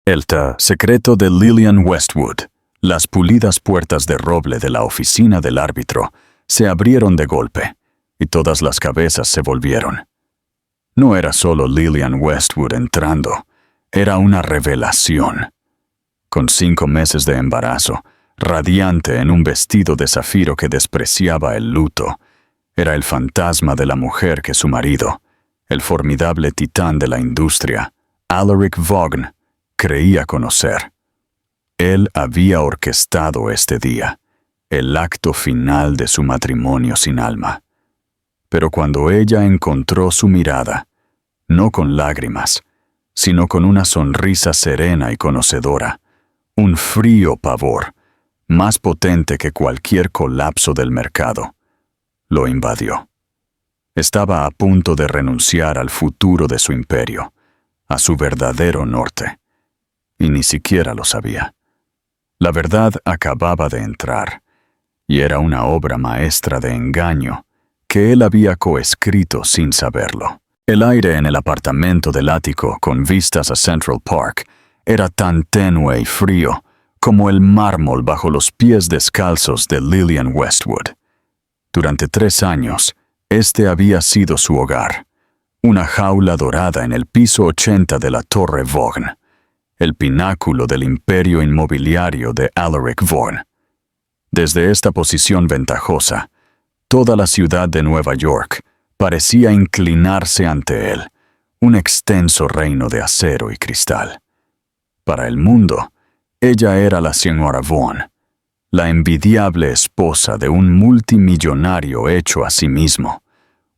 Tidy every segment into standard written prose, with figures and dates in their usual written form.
El secreto de Lillian Westwood. Las pulidas puertas de roble de la oficina del árbitro se abrieron de golpe, y todas las cabezas se volvieron. No era solo Lillian Westwood entrando, era una revelación. Con 5 meses de embarazo, radiante en un vestido de zafiro que despreciaba el luto, era el fantasma de la mujer que su marido, el formidable titán de la industria, Alaric Vaughn, creía conocer. Él había orquestado este día, el acto final de su matrimonio sin alma. Pero cuando ella encontró su mirada, no con lágrimas, sino con una sonrisa serena y conocedora, un frío pavor, más potente que cualquier colapso del mercado, lo invadió. Estaba a punto de renunciar al futuro de su imperio, a su verdadero norte, y ni siquiera lo sabía. La verdad acababa de entrar, y era una obra maestra de engaño que él había coescrito sin saberlo. El aire en el apartamento del ático con vistas a Central Park era tan tenue y frío como el mármol bajo los pies descalzos de Lillian Westwood. Durante 3 años, este había sido su hogar, una jaula dorada en el piso 80 de la Torre Vaughn, el pináculo del imperio inmobiliario de Alaric Vaughn. Desde esta posición ventajosa, toda la ciudad de Nueva York parecía inclinarse ante él, un extenso reino de acero y cristal. Para el mundo, ella era la señora Vaughn, la envidiable esposa de un multimillonario hecho a sí mismo,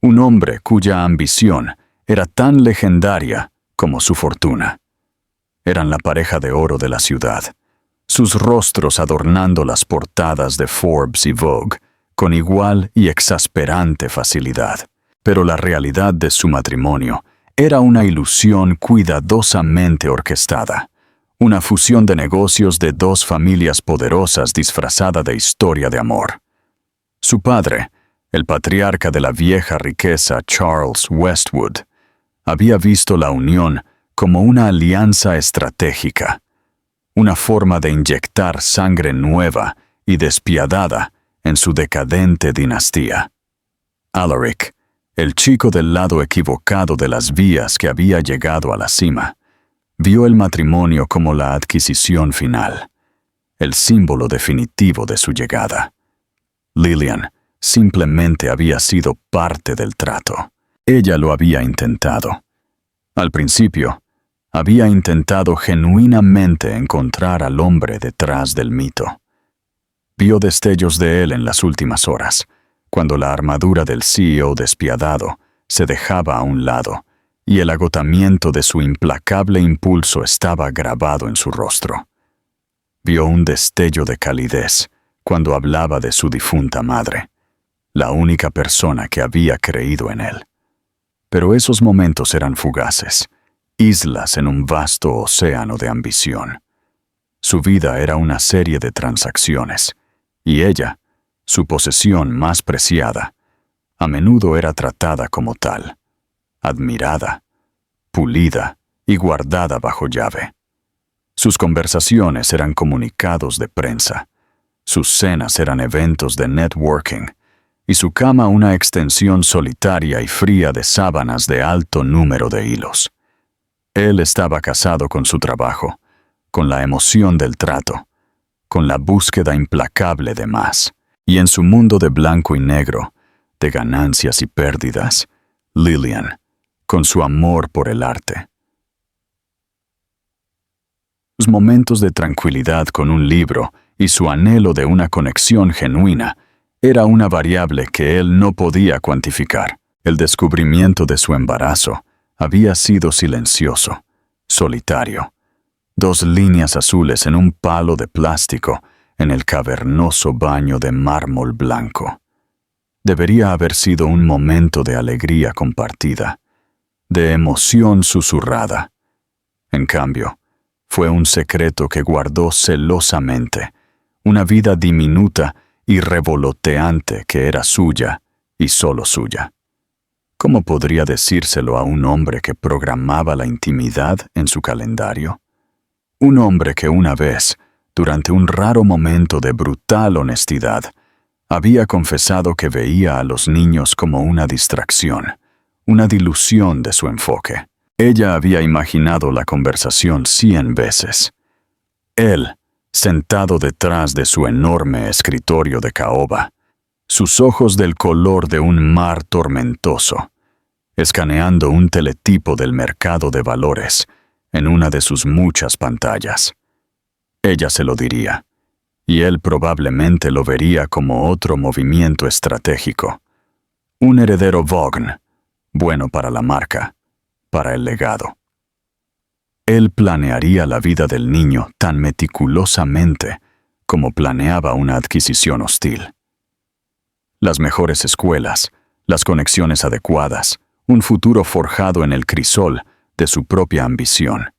un hombre cuya ambición era tan legendaria como su fortuna. Eran la pareja de oro de la ciudad, sus rostros adornando las portadas de Forbes y Vogue con igual y exasperante facilidad. Pero la realidad de su matrimonio era una ilusión cuidadosamente orquestada, una fusión de negocios de 2 familias poderosas disfrazada de historia de amor. Su padre, el patriarca de la vieja riqueza Charles Westwood, había visto la unión como una alianza estratégica, una forma de inyectar sangre nueva y despiadada en su decadente dinastía. Alaric, el chico del lado equivocado de las vías que había llegado a la cima, vio el matrimonio como la adquisición final, el símbolo definitivo de su llegada. Lillian simplemente había sido parte del trato. Ella lo había intentado. Al principio, había intentado genuinamente encontrar al hombre detrás del mito. Vio destellos de él en las últimas horas, cuando la armadura del CEO despiadado se dejaba a un lado y el agotamiento de su implacable impulso estaba grabado en su rostro. Vio un destello de calidez cuando hablaba de su difunta madre, la única persona que había creído en él. Pero esos momentos eran fugaces, islas en un vasto océano de ambición. Su vida era una serie de transacciones, y ella, su posesión más preciada, a menudo era tratada como tal, admirada, pulida y guardada bajo llave. Sus conversaciones eran comunicados de prensa, sus cenas eran eventos de networking, y su cama una extensión solitaria y fría de sábanas de alto número de hilos. Él estaba casado con su trabajo, con la emoción del trato, con la búsqueda implacable de más, y en su mundo de blanco y negro, de ganancias y pérdidas, Lillian, con su amor por el arte. Sus momentos de tranquilidad con un libro y su anhelo de una conexión genuina era una variable que él no podía cuantificar. El descubrimiento de su embarazo había sido silencioso, solitario. 2 líneas azules en un palo de plástico en el cavernoso baño de mármol blanco. Debería haber sido un momento de alegría compartida, de emoción susurrada. En cambio, fue un secreto que guardó celosamente, una vida diminuta y revoloteante que era suya y solo suya. ¿Cómo podría decírselo a un hombre que programaba la intimidad en su calendario? Un hombre que una vez, durante un raro momento de brutal honestidad, había confesado que veía a los niños como una distracción, una dilución de su enfoque. Ella había imaginado la conversación 100 veces. Él, sentado detrás de su enorme escritorio de caoba, sus ojos del color de un mar tormentoso, escaneando un teletipo del mercado de valores en una de sus muchas pantallas. Ella se lo diría, y él probablemente lo vería como otro movimiento estratégico. Un heredero Vaughn, bueno para la marca, para el legado. Él planearía la vida del niño tan meticulosamente como planeaba una adquisición hostil. Las mejores escuelas, las conexiones adecuadas, un futuro forjado en el crisol de su propia ambición.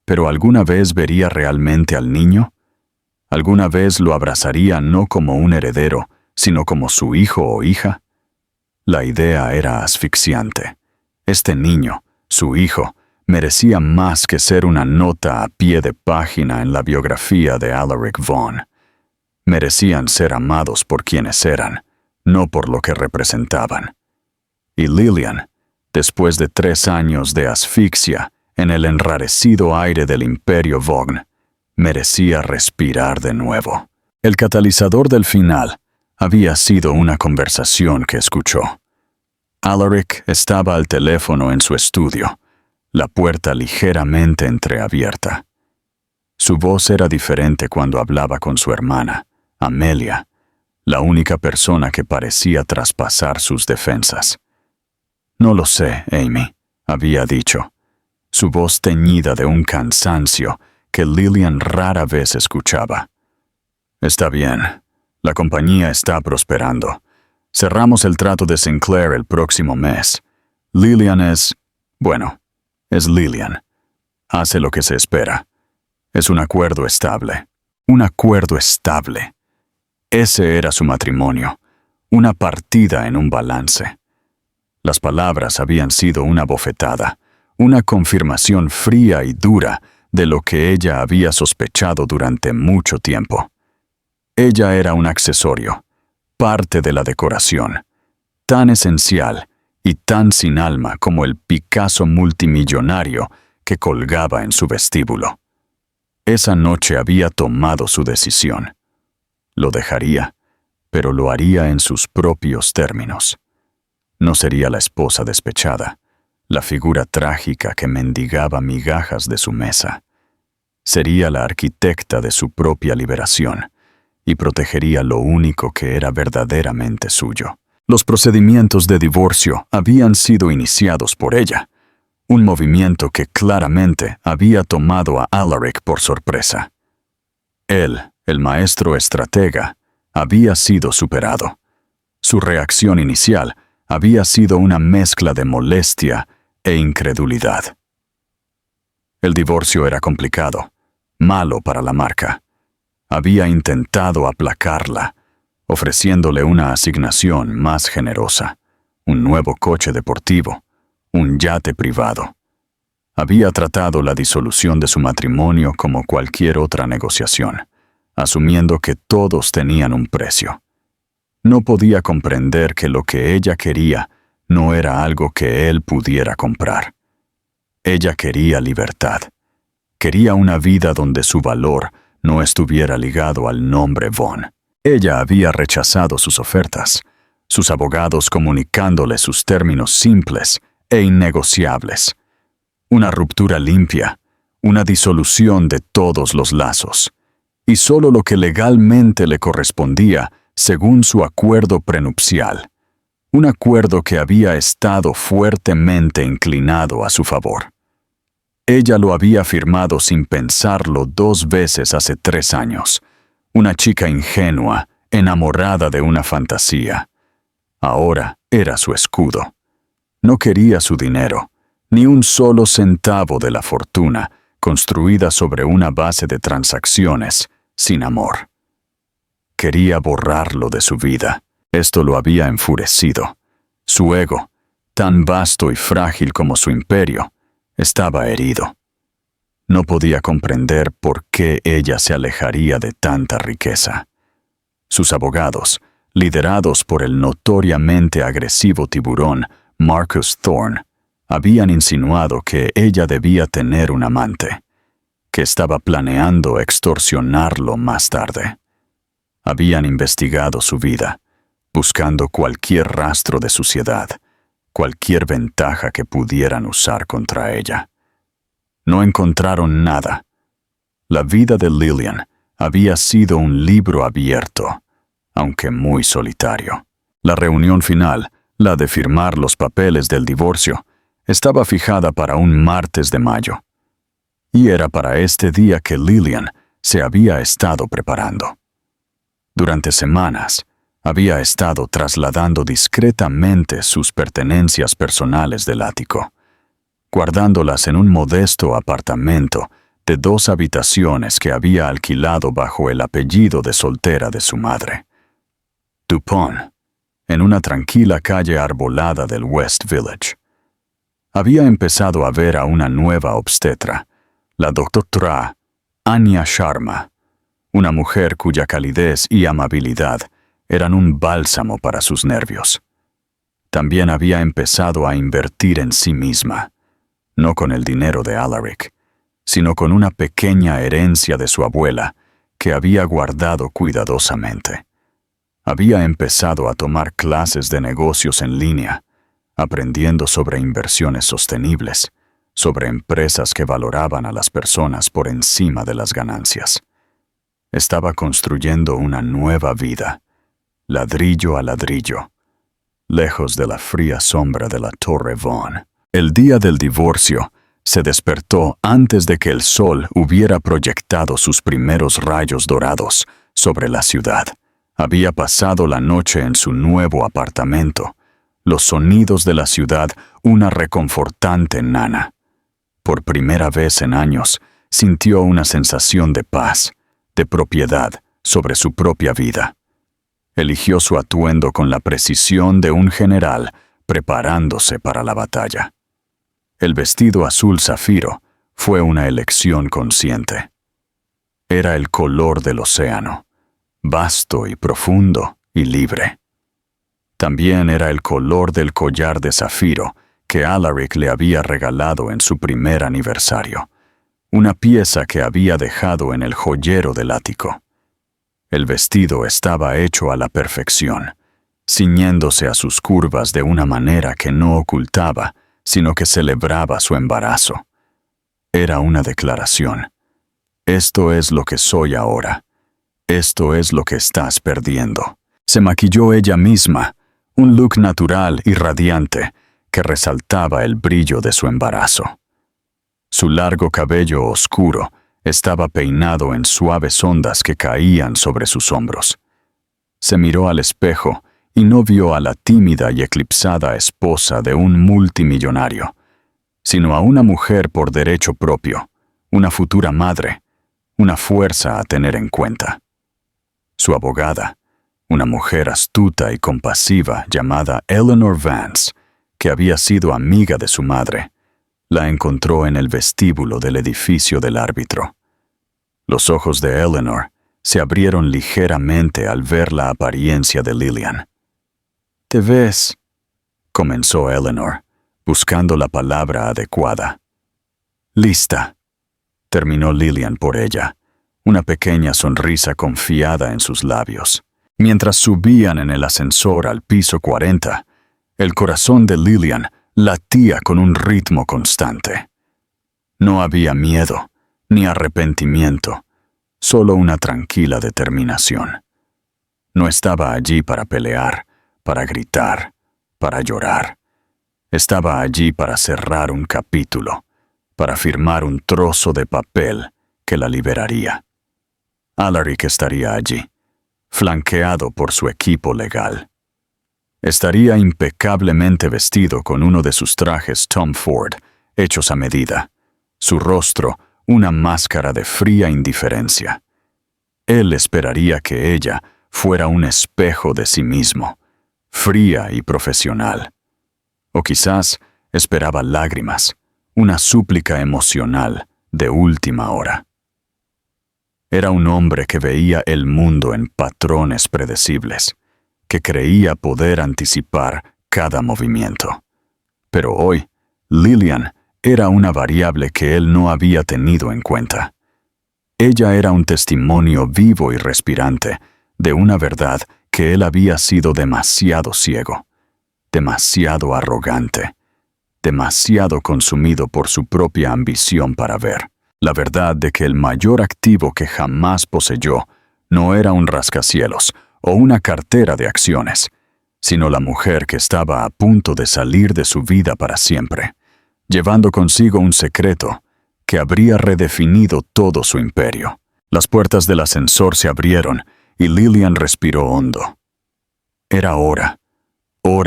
¿Pero alguna vez vería realmente al niño? ¿Alguna vez lo abrazaría no como un heredero, sino como su hijo o hija? La idea era asfixiante. Este niño, su hijo, merecía más que ser una nota a pie de página en la biografía de Alaric Vaughn. Merecían ser amados por quienes eran, no por lo que representaban. Y Lillian, después de 3 años de asfixia en el enrarecido aire del imperio Vaughn, merecía respirar de nuevo. El catalizador del final había sido una conversación que escuchó. Alaric estaba al teléfono en su estudio, la puerta ligeramente entreabierta. Su voz era diferente cuando hablaba con su hermana, Amelia, la única persona que parecía traspasar sus defensas. «No lo sé, Amy», había dicho, su voz teñida de un cansancio que Lillian rara vez escuchaba. «Está bien, la compañía está prosperando. Cerramos el trato de Sinclair el próximo mes. Lillian es Lillian. Hace lo que se espera. Es un acuerdo estable. Un acuerdo estable. Ese era su matrimonio, una partida en un balance. Las palabras habían sido una bofetada, una confirmación fría y dura de lo que ella había sospechado durante mucho tiempo. Ella era un accesorio, parte de la decoración, tan esencial y tan sin alma como el Picasso multimillonario que colgaba en su vestíbulo. Esa noche había tomado su decisión. Lo dejaría, pero lo haría en sus propios términos. No sería la esposa despechada, la figura trágica que mendigaba migajas de su mesa. Sería la arquitecta de su propia liberación y protegería lo único que era verdaderamente suyo. Los procedimientos de divorcio habían sido iniciados por ella, un movimiento que claramente había tomado a Alaric por sorpresa. Él, el maestro estratega, había sido superado. Su reacción inicial había sido una mezcla de molestia e incredulidad. El divorcio era complicado, malo para la marca. Había intentado aplacarla, ofreciéndole una asignación más generosa, un nuevo coche deportivo, un yate privado. Había tratado la disolución de su matrimonio como cualquier otra negociación, asumiendo que todos tenían un precio. No podía comprender que lo que ella quería no era algo que él pudiera comprar. Ella quería libertad. Quería una vida donde su valor no estuviera ligado al nombre Vaughn. Ella había rechazado sus ofertas, sus abogados comunicándole sus términos simples e innegociables. Una ruptura limpia, una disolución de todos los lazos, y solo lo que legalmente le correspondía según su acuerdo prenupcial, un acuerdo que había estado fuertemente inclinado a su favor. Ella lo había firmado sin pensarlo 2 veces hace 3 años, una chica ingenua, enamorada de una fantasía. Ahora era su escudo. No quería su dinero, ni un solo centavo de la fortuna, construida sobre una base de transacciones, sin amor. Quería borrarlo de su vida. Esto lo había enfurecido. Su ego, tan vasto y frágil como su imperio, estaba herido. No podía comprender por qué ella se alejaría de tanta riqueza. Sus abogados, liderados por el notoriamente agresivo tiburón Marcus Thorne, habían insinuado que ella debía tener un amante, que estaba planeando extorsionarlo más tarde. Habían investigado su vida, buscando cualquier rastro de suciedad, cualquier ventaja que pudieran usar contra ella. No encontraron nada. La vida de Lillian había sido un libro abierto, aunque muy solitario. La reunión final, la de firmar los papeles del divorcio, estaba fijada para un martes de mayo. Y era para este día que Lillian se había estado preparando. Durante semanas, había estado trasladando discretamente sus pertenencias personales del ático, guardándolas en un modesto apartamento de 2 habitaciones que había alquilado bajo el apellido de soltera de su madre. Dupont, en una tranquila calle arbolada del West Village. Había empezado a ver a una nueva obstetra, la doctora Anya Sharma, una mujer cuya calidez y amabilidad eran un bálsamo para sus nervios. También había empezado a invertir en sí misma, no con el dinero de Alaric, sino con una pequeña herencia de su abuela que había guardado cuidadosamente. Había empezado a tomar clases de negocios en línea, aprendiendo sobre inversiones sostenibles, sobre empresas que valoraban a las personas por encima de las ganancias. Estaba construyendo una nueva vida, ladrillo a ladrillo, lejos de la fría sombra de la Torre Vaughan. El día del divorcio se despertó antes de que el sol hubiera proyectado sus primeros rayos dorados sobre la ciudad. Había pasado la noche en su nuevo apartamento, los sonidos de la ciudad una reconfortante nana. Por primera vez en años, sintió una sensación de paz, de propiedad sobre su propia vida. Eligió su atuendo con la precisión de un general preparándose para la batalla. El vestido azul zafiro fue una elección consciente. Era el color del océano, vasto y profundo y libre. También era el color del collar de zafiro que Alaric le había regalado en su primer aniversario, una pieza que había dejado en el joyero del ático. El vestido estaba hecho a la perfección, ciñéndose a sus curvas de una manera que no ocultaba, sino que celebraba su embarazo. Era una declaración. Esto es lo que soy ahora. Esto es lo que estás perdiendo. Se maquilló ella misma, un look natural y radiante que resaltaba el brillo de su embarazo. Su largo cabello oscuro estaba peinado en suaves ondas que caían sobre sus hombros. Se miró al espejo y no vio a la tímida y eclipsada esposa de un multimillonario, sino a una mujer por derecho propio, una futura madre, una fuerza a tener en cuenta. Su abogada, una mujer astuta y compasiva llamada Eleanor Vance, que había sido amiga de su madre, la encontró en el vestíbulo del edificio del árbitro. Los ojos de Eleanor se abrieron ligeramente al ver la apariencia de Lillian. «¿Te ves?», comenzó Eleanor, buscando la palabra adecuada. «Lista», terminó Lillian por ella, una pequeña sonrisa confiada en sus labios. Mientras subían en el ascensor al piso 40, el corazón de Lillian latía con un ritmo constante. No había miedo, ni arrepentimiento, solo una tranquila determinación. No estaba allí para pelear, para gritar, para llorar. Estaba allí para cerrar un capítulo, para firmar un trozo de papel que la liberaría. Alaric estaría allí, flanqueado por su equipo legal. Estaría impecablemente vestido con uno de sus trajes Tom Ford, hechos a medida, su rostro una máscara de fría indiferencia. Él esperaría que ella fuera un espejo de sí mismo, fría y profesional. O quizás esperaba lágrimas, una súplica emocional de última hora. Era un hombre que veía el mundo en patrones predecibles, que creía poder anticipar cada movimiento. Pero hoy, Lillian era una variable que él no había tenido en cuenta. Ella era un testimonio vivo y respirante de una verdad que él había sido demasiado ciego, demasiado arrogante, demasiado consumido por su propia ambición para ver. La verdad de que el mayor activo que jamás poseyó no era un rascacielos o una cartera de acciones, sino la mujer que estaba a punto de salir de su vida para siempre, llevando consigo un secreto que habría redefinido todo su imperio. Las puertas del ascensor se abrieron y Lillian respiró hondo. Era hora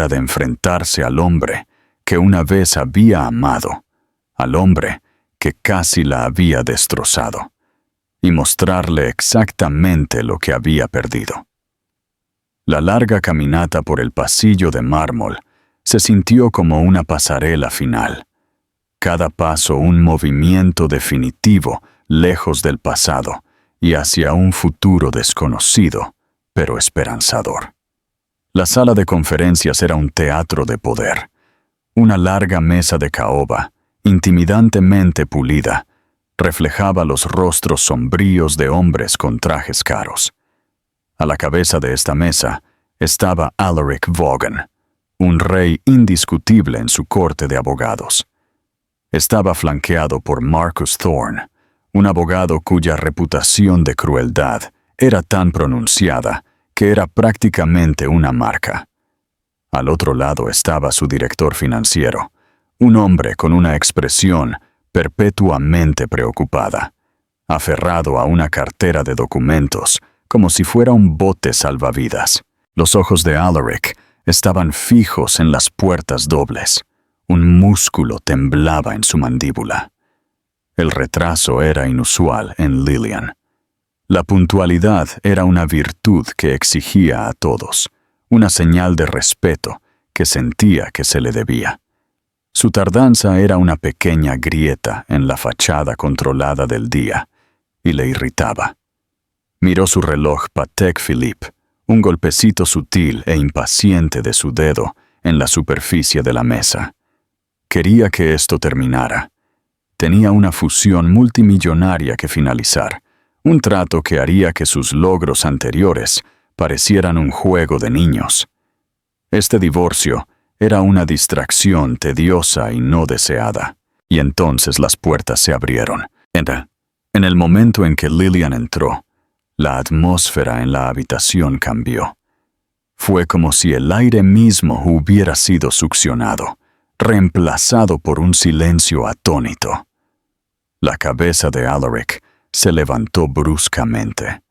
de enfrentarse al hombre que una vez había amado, al hombre que casi la había destrozado, y mostrarle exactamente lo que había perdido. La larga caminata por el pasillo de mármol se sintió como una pasarela final. Cada paso un movimiento definitivo lejos del pasado y hacia un futuro desconocido, pero esperanzador. La sala de conferencias era un teatro de poder. Una larga mesa de caoba, intimidantemente pulida, reflejaba los rostros sombríos de hombres con trajes caros. A la cabeza de esta mesa estaba Alaric Vaughan, un rey indiscutible en su corte de abogados. Estaba flanqueado por Marcus Thorne, un abogado cuya reputación de crueldad era tan pronunciada que era prácticamente una marca. Al otro lado estaba su director financiero, un hombre con una expresión perpetuamente preocupada, aferrado a una cartera de documentos como si fuera un bote salvavidas. Los ojos de Alaric estaban fijos en las puertas dobles. Un músculo temblaba en su mandíbula. El retraso era inusual en Lillian. La puntualidad era una virtud que exigía a todos, una señal de respeto que sentía que se le debía. Su tardanza era una pequeña grieta en la fachada controlada del día, y le irritaba. Miró su reloj Patek Philippe, un golpecito sutil e impaciente de su dedo en la superficie de la mesa. Quería que esto terminara. Tenía una fusión multimillonaria que finalizar, un trato que haría que sus logros anteriores parecieran un juego de niños. Este divorcio era una distracción tediosa y no deseada, y entonces las puertas se abrieron. En el momento en que Lillian entró, la atmósfera en la habitación cambió. Fue como si el aire mismo hubiera sido succionado, reemplazado por un silencio atónito. La cabeza de Alaric se levantó bruscamente,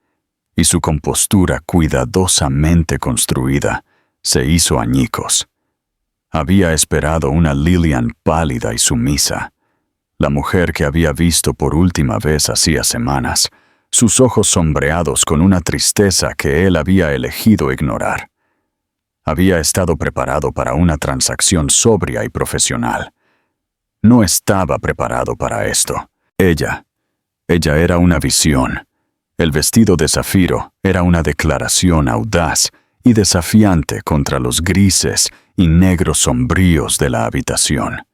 y su compostura cuidadosamente construida se hizo añicos. Había esperado una Lillian pálida y sumisa, la mujer que había visto por última vez hacía semanas, sus ojos sombreados con una tristeza que él había elegido ignorar. Había estado preparado para una transacción sobria y profesional. No estaba preparado para esto. Ella era una visión. El vestido de zafiro era una declaración audaz y desafiante contra los grises y negros sombríos de la habitación.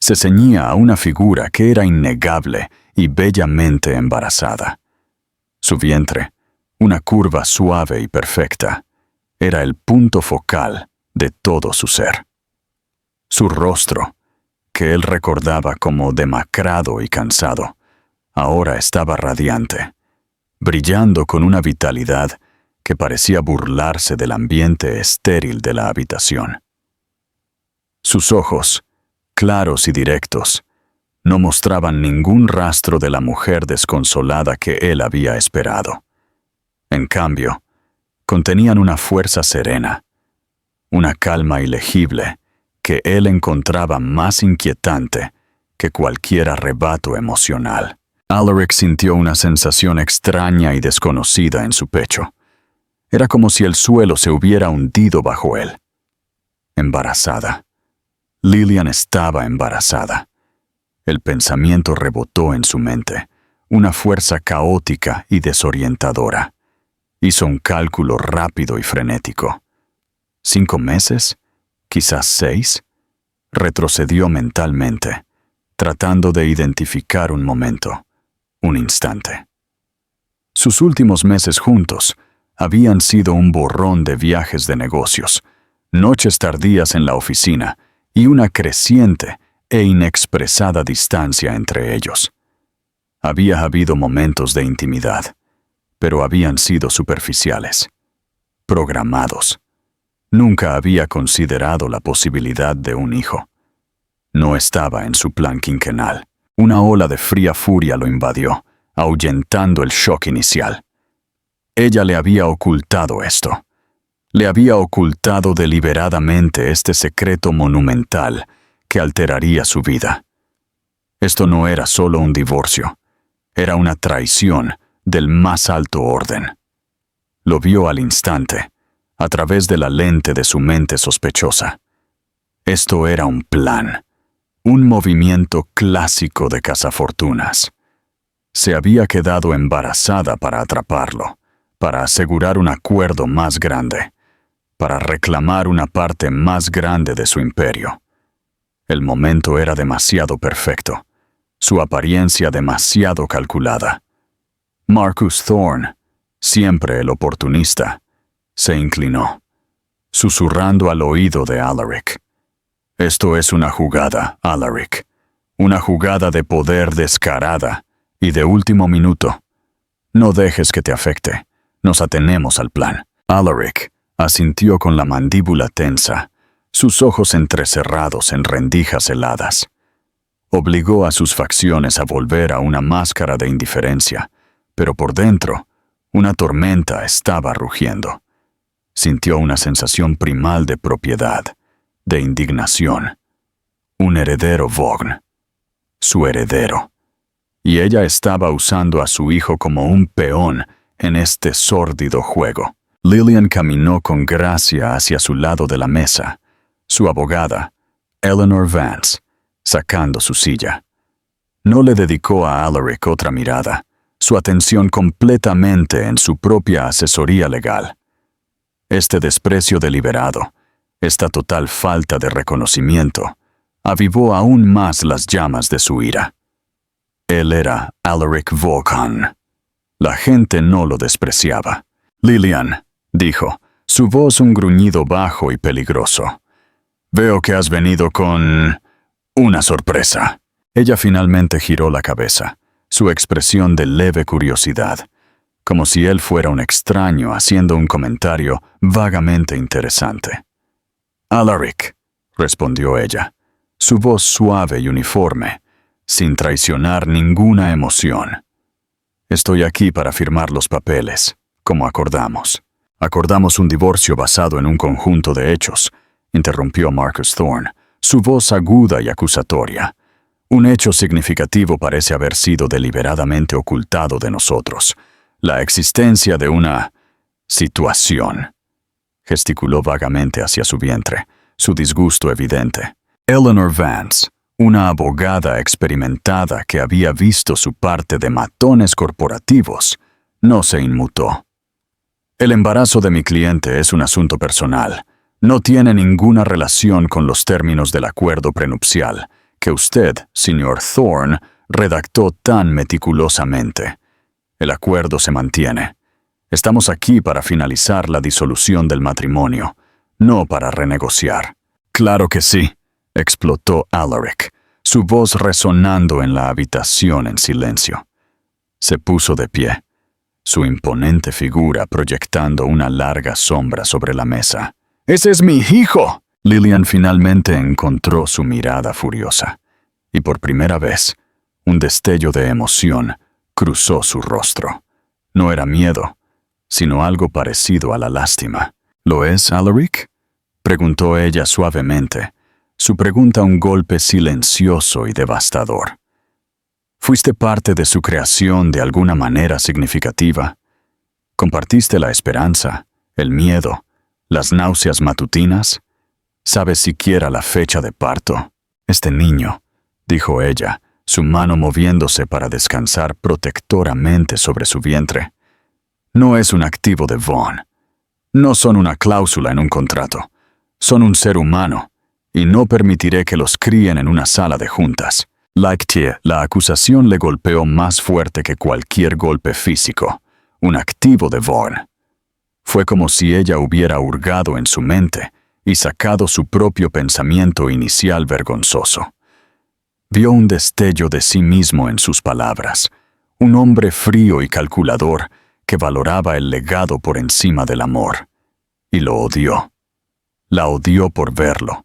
Se ceñía a una figura que era innegable y bellamente embarazada. Su vientre, una curva suave y perfecta, era el punto focal de todo su ser. Su rostro, que él recordaba como demacrado y cansado, ahora estaba radiante, brillando con una vitalidad que parecía burlarse del ambiente estéril de la habitación. Sus ojos, claros y directos, no mostraban ningún rastro de la mujer desconsolada que él había esperado. En cambio, contenían una fuerza serena, una calma ilegible que él encontraba más inquietante que cualquier arrebato emocional. Alaric sintió una sensación extraña y desconocida en su pecho. Era como si el suelo se hubiera hundido bajo él. Embarazada. Lillian estaba embarazada. El pensamiento rebotó en su mente, una fuerza caótica y desorientadora. Hizo un cálculo rápido y frenético. ¿5 meses? ¿Quizás 6? Retrocedió mentalmente, tratando de identificar un momento, un instante. Sus últimos meses juntos habían sido un borrón de viajes de negocios, noches tardías en la oficina y una creciente e inexpresada distancia entre ellos. Había habido momentos de intimidad, pero habían sido superficiales, programados. Nunca había considerado la posibilidad de un hijo. No estaba en su plan quinquenal. Una ola de fría furia lo invadió, ahuyentando el shock inicial. Ella le había ocultado esto. Le había ocultado deliberadamente este secreto monumental que alteraría su vida. Esto no era solo un divorcio, era una traición del más alto orden. Lo vio al instante, a través de la lente de su mente sospechosa. Esto era un plan, un movimiento clásico de cazafortunas. Se había quedado embarazada para atraparlo, para asegurar un acuerdo más grande, para reclamar una parte más grande de su imperio. El momento era demasiado perfecto, su apariencia demasiado calculada. Marcus Thorne, siempre el oportunista, se inclinó, susurrando al oído de Alaric. Esto es una jugada, Alaric, una jugada de poder descarada y de último minuto. No dejes que te afecte, nos atenemos al plan. Alaric asintió con la mandíbula tensa, sus ojos entrecerrados en rendijas heladas. Obligó a sus facciones a volver a una máscara de indiferencia, pero por dentro, una tormenta estaba rugiendo. Sintió una sensación primal de propiedad, de indignación. Un heredero Vaughn. Su heredero. Y ella estaba usando a su hijo como un peón en este sórdido juego. Lillian caminó con gracia hacia su lado de la mesa, su abogada, Eleanor Vance, sacando su silla. No le dedicó a Alaric otra mirada, su atención completamente en su propia asesoría legal. Este desprecio deliberado, esta total falta de reconocimiento, avivó aún más las llamas de su ira. Él era Alaric Vaughan. La gente no lo despreciaba. Lillian, dijo, su voz un gruñido bajo y peligroso. Veo que has venido con una sorpresa. Ella finalmente giró la cabeza, su expresión de leve curiosidad, como si él fuera un extraño haciendo un comentario vagamente interesante. Alaric, respondió ella, su voz suave y uniforme, sin traicionar ninguna emoción. Estoy aquí para firmar los papeles, como acordamos. Acordamos un divorcio basado en un conjunto de hechos, interrumpió Marcus Thorne, su voz aguda y acusatoria. Un hecho significativo parece haber sido deliberadamente ocultado de nosotros. La existencia de una situación. Gesticuló vagamente hacia su vientre, su disgusto evidente. Eleanor Vance, una abogada experimentada que había visto su parte de matones corporativos, no se inmutó. El embarazo de mi cliente es un asunto personal. No tiene ninguna relación con los términos del acuerdo prenupcial que usted, señor Thorne, redactó tan meticulosamente. El acuerdo se mantiene. Estamos aquí para finalizar la disolución del matrimonio, no para renegociar. Claro que sí, explotó Alaric, su voz resonando en la habitación en silencio. Se puso de pie, su imponente figura proyectando una larga sombra sobre la mesa. ¡Ese es mi hijo! Lillian finalmente encontró su mirada furiosa, y por primera vez, un destello de emoción cruzó su rostro. No era miedo, sino algo parecido a la lástima. ¿Lo es, Alaric?, preguntó ella suavemente, su pregunta un golpe silencioso y devastador. ¿Fuiste parte de su creación de alguna manera significativa? ¿Compartiste la esperanza, el miedo, las náuseas matutinas? ¿Sabes siquiera la fecha de parto? Este niño, dijo ella, su mano moviéndose para descansar protectoramente sobre su vientre. No es un activo de Vaughn. No son una cláusula en un contrato. Son un ser humano, y no permitiré que los críen en una sala de juntas. Like la acusación le golpeó más fuerte que cualquier golpe físico. Un activo de Vaughn. Fue como si ella hubiera hurgado en su mente y sacado su propio pensamiento inicial vergonzoso. Vio un destello de sí mismo en sus palabras, un hombre frío y calculador que valoraba el legado por encima del amor. Y lo odió. La odió por verlo,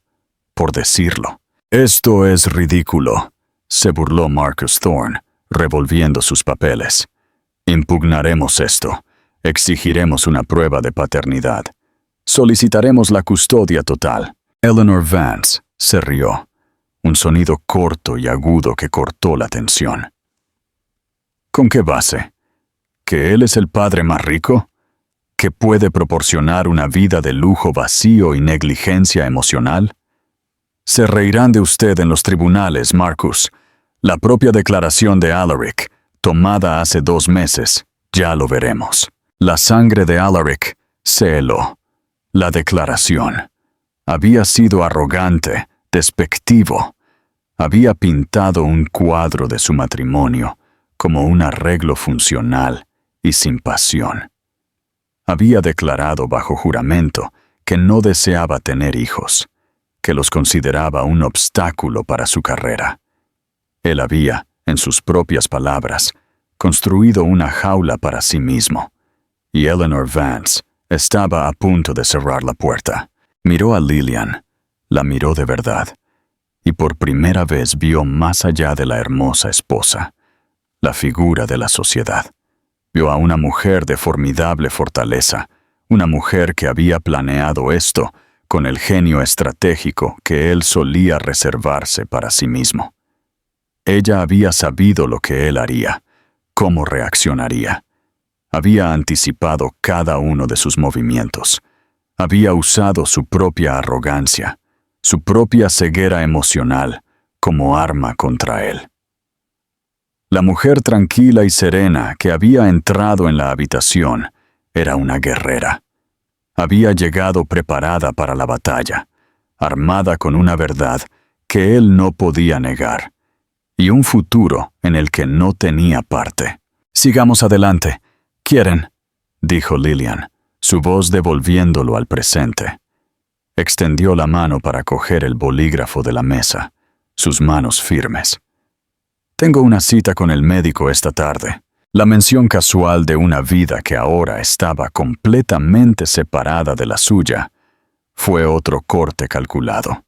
por decirlo. «Esto es ridículo», se burló Marcus Thorne, revolviendo sus papeles. «Impugnaremos esto. Exigiremos una prueba de paternidad. Solicitaremos la custodia total». Eleanor Vance se rió, un sonido corto y agudo que cortó la tensión. ¿Con qué base? ¿Que él es el padre más rico? ¿Que puede proporcionar una vida de lujo vacío y negligencia emocional? Se reirán de usted en los tribunales, Marcus. La propia declaración de Alaric, tomada hace 2 meses, ya lo veremos. La sangre de Alaric se heló. La declaración. Había sido arrogante, despectivo. Había pintado un cuadro de su matrimonio como un arreglo funcional y sin pasión. Había declarado bajo juramento que no deseaba tener hijos, que los consideraba un obstáculo para su carrera. Él había, en sus propias palabras, construido una jaula para sí mismo, y Eleanor Vance estaba a punto de cerrar la puerta. Miró a Lillian, la miró de verdad, y por primera vez vio más allá de la hermosa esposa, la figura de la sociedad. Vio a una mujer de formidable fortaleza, una mujer que había planeado esto con el genio estratégico que él solía reservarse para sí mismo. Ella había sabido lo que él haría, cómo reaccionaría. Había anticipado cada uno de sus movimientos. Había usado su propia arrogancia, su propia ceguera emocional, como arma contra él. La mujer tranquila y serena que había entrado en la habitación era una guerrera. Había llegado preparada para la batalla, armada con una verdad que él no podía negar, y un futuro en el que no tenía parte. «Sigamos adelante. ¿Quieren?», dijo Lillian, su voz devolviéndolo al presente. Extendió la mano para coger el bolígrafo de la mesa, sus manos firmes. «Tengo una cita con el médico esta tarde». La mención casual de una vida que ahora estaba completamente separada de la suya fue otro corte calculado.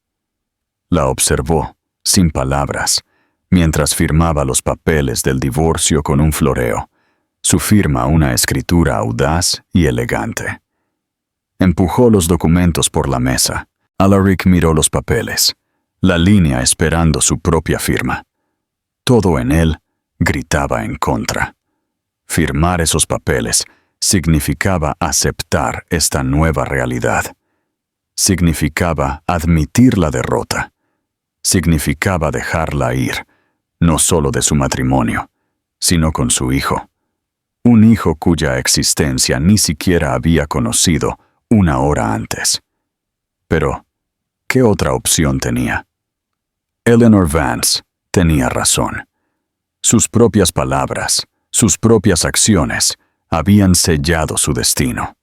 La observó, sin palabras, mientras firmaba los papeles del divorcio con un floreo, su firma una escritura audaz y elegante. Empujó los documentos por la mesa. Alaric miró los papeles, la línea esperando su propia firma. Todo en él gritaba en contra. Firmar esos papeles significaba aceptar esta nueva realidad. Significaba admitir la derrota. Significaba dejarla ir, no solo de su matrimonio, sino con su hijo. Un hijo cuya existencia ni siquiera había conocido una hora antes. Pero, ¿qué otra opción tenía? Eleanor Vance tenía razón. Sus propias palabras, sus propias acciones habían sellado su destino.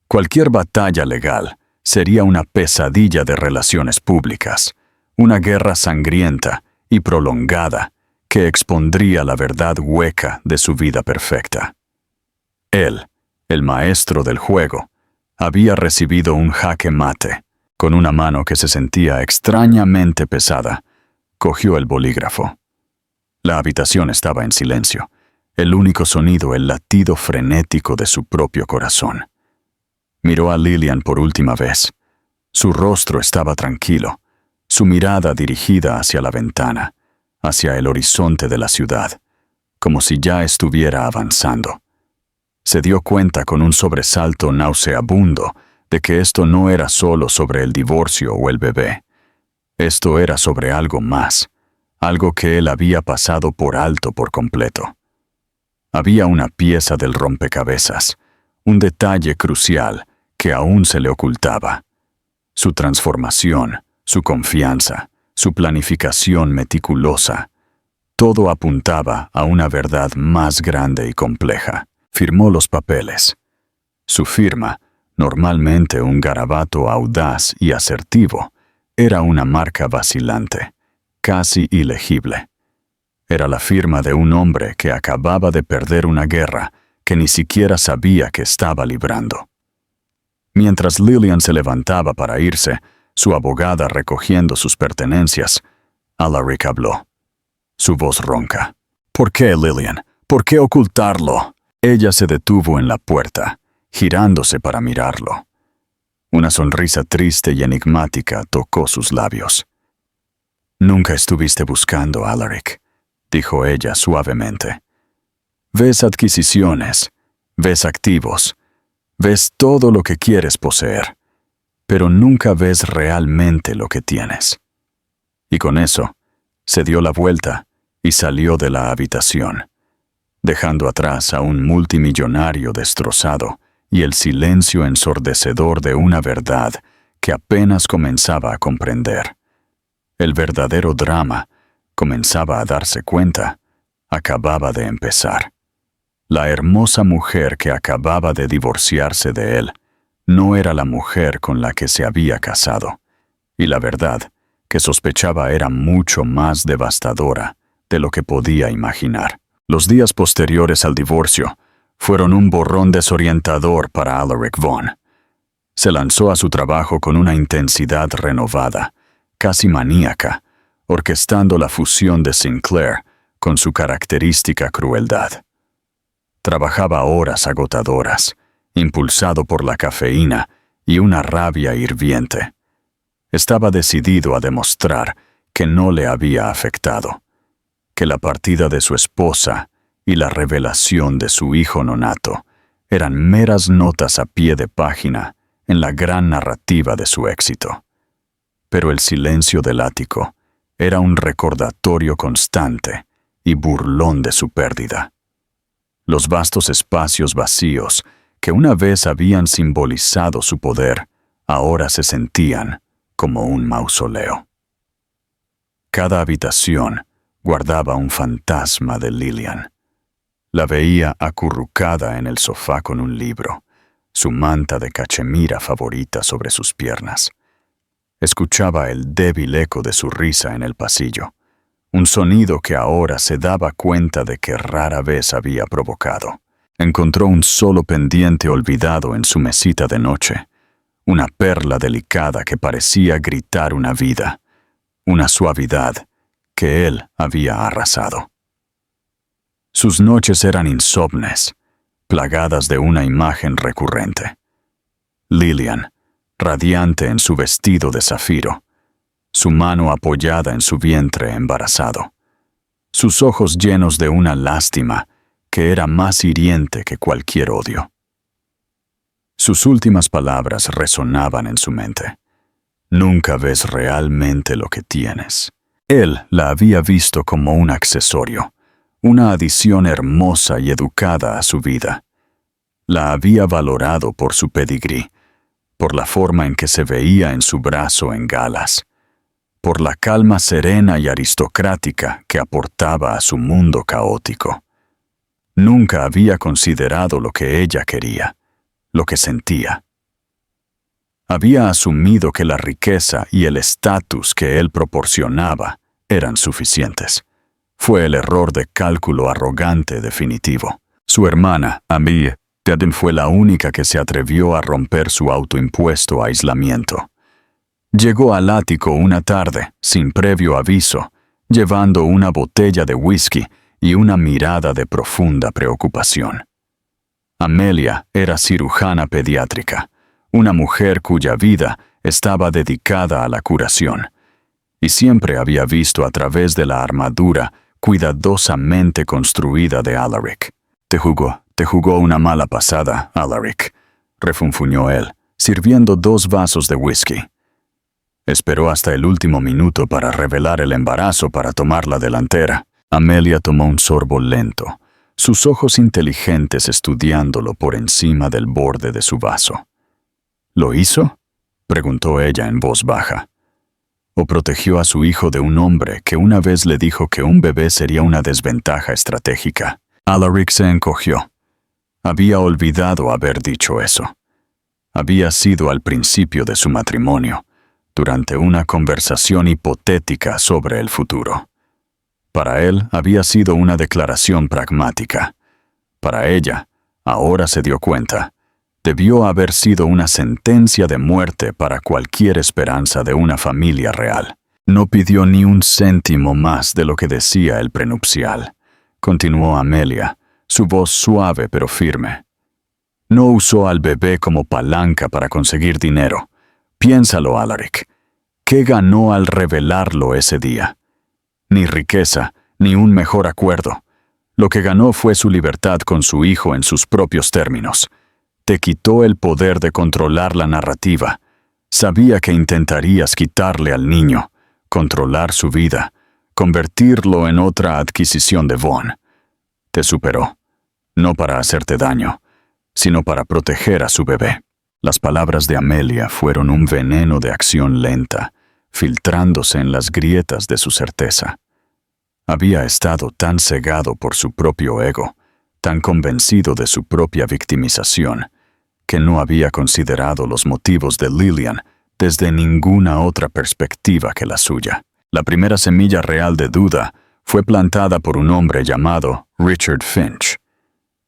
Cualquier batalla legal sería una pesadilla de relaciones públicas, una guerra sangrienta y prolongada que expondría la verdad hueca de su vida perfecta. Él, el maestro del juego, había recibido un jaque mate. Con una mano que se sentía extrañamente pesada, cogió el bolígrafo. La habitación estaba en silencio. El único sonido el latido frenético de su propio corazón. Miró a Lillian por última vez. Su rostro estaba tranquilo, su mirada dirigida hacia la ventana, hacia el horizonte de la ciudad, como si ya estuviera avanzando. Se dio cuenta con un sobresalto nauseabundo de que esto no era solo sobre el divorcio o el bebé. Esto era sobre algo más, algo que él había pasado por alto por completo. Había una pieza del rompecabezas, un detalle crucial que aún se le ocultaba. Su transformación, su confianza, su planificación meticulosa. Todo apuntaba a una verdad más grande y compleja. Firmó los papeles. Su firma, normalmente un garabato audaz y asertivo, era una marca vacilante, casi ilegible. Era la firma de un hombre que acababa de perder una guerra que ni siquiera sabía que estaba librando. Mientras Lillian se levantaba para irse, su abogada recogiendo sus pertenencias, Alaric habló. Su voz ronca. «¿Por qué, Lillian? ¿Por qué ocultarlo?» Ella se detuvo en la puerta, girándose para mirarlo. Una sonrisa triste y enigmática tocó sus labios. «Nunca estuviste buscando, Alaric», dijo ella suavemente. «Ves adquisiciones, ves activos, ves todo lo que quieres poseer, pero nunca ves realmente lo que tienes». Y con eso, se dio la vuelta y salió de la habitación, dejando atrás a un multimillonario destrozado y el silencio ensordecedor de una verdad que apenas comenzaba a comprender. El verdadero drama, comenzaba a darse cuenta, acababa de empezar. La hermosa mujer que acababa de divorciarse de él no era la mujer con la que se había casado, y la verdad que sospechaba era mucho más devastadora de lo que podía imaginar. Los días posteriores al divorcio fueron un borrón desorientador para Alaric Vaughn. Se lanzó a su trabajo con una intensidad renovada, casi maníaca, orquestando la fusión de Sinclair con su característica crueldad. Trabajaba horas agotadoras, impulsado por la cafeína y una rabia hirviente. Estaba decidido a demostrar que no le había afectado, que la partida de su esposa y la revelación de su hijo nonato eran meras notas a pie de página en la gran narrativa de su éxito. Pero el silencio del ático era un recordatorio constante y burlón de su pérdida. Los vastos espacios vacíos que una vez habían simbolizado su poder, ahora se sentían como un mausoleo. Cada habitación guardaba un fantasma de Lillian. La veía acurrucada en el sofá con un libro, su manta de cachemira favorita sobre sus piernas. Escuchaba el débil eco de su risa en el pasillo, un sonido que ahora se daba cuenta de que rara vez había provocado. Encontró un solo pendiente olvidado en su mesita de noche, una perla delicada que parecía gritar una vida, una suavidad que él había arrasado. Sus noches eran insomnes, plagadas de una imagen recurrente. Lillian, radiante en su vestido de zafiro, su mano apoyada en su vientre embarazado, sus ojos llenos de una lástima que era más hiriente que cualquier odio. Sus últimas palabras resonaban en su mente. Nunca ves realmente lo que tienes. Él la había visto como un accesorio, una adición hermosa y educada a su vida. La había valorado por su pedigrí, por la forma en que se veía en su brazo en galas, por la calma serena y aristocrática que aportaba a su mundo caótico. Nunca había considerado lo que ella quería, lo que sentía. Había asumido que la riqueza y el estatus que él proporcionaba eran suficientes. Fue el error de cálculo arrogante definitivo. Su hermana, Amy, fue la única que se atrevió a romper su autoimpuesto aislamiento. Llegó al ático una tarde, sin previo aviso, llevando una botella de whisky y una mirada de profunda preocupación. Amelia era cirujana pediátrica, una mujer cuya vida estaba dedicada a la curación, y siempre había visto a través de la armadura cuidadosamente construida de Alaric. Te jugó una mala pasada, Alaric, refunfuñó él, sirviendo 2 vasos de whisky. Esperó hasta el último minuto para revelar el embarazo para tomar la delantera. Amelia tomó un sorbo lento, sus ojos inteligentes estudiándolo por encima del borde de su vaso. ¿Lo hizo?, preguntó ella en voz baja. ¿O protegió a su hijo de un hombre que una vez le dijo que un bebé sería una desventaja estratégica? Alaric se encogió. Había olvidado haber dicho eso. Había sido al principio de su matrimonio, durante una conversación hipotética sobre el futuro. Para él había sido una declaración pragmática. Para ella, ahora se dio cuenta, debió haber sido una sentencia de muerte para cualquier esperanza de una familia real. No pidió ni un céntimo más de lo que decía el prenupcial, continuó Amelia, su voz suave pero firme. No usó al bebé como palanca para conseguir dinero. Piénsalo, Alaric. ¿Qué ganó al revelarlo ese día? Ni riqueza, ni un mejor acuerdo. Lo que ganó fue su libertad con su hijo en sus propios términos. Te quitó el poder de controlar la narrativa. Sabía que intentarías quitarle al niño, controlar su vida, convertirlo en otra adquisición de Vaughn. Te superó, no para hacerte daño, sino para proteger a su bebé. Las palabras de Amelia fueron un veneno de acción lenta, filtrándose en las grietas de su certeza. Había estado tan cegado por su propio ego, tan convencido de su propia victimización, que no había considerado los motivos de Lillian desde ninguna otra perspectiva que la suya. La primera semilla real de duda fue plantada por un hombre llamado Richard Finch.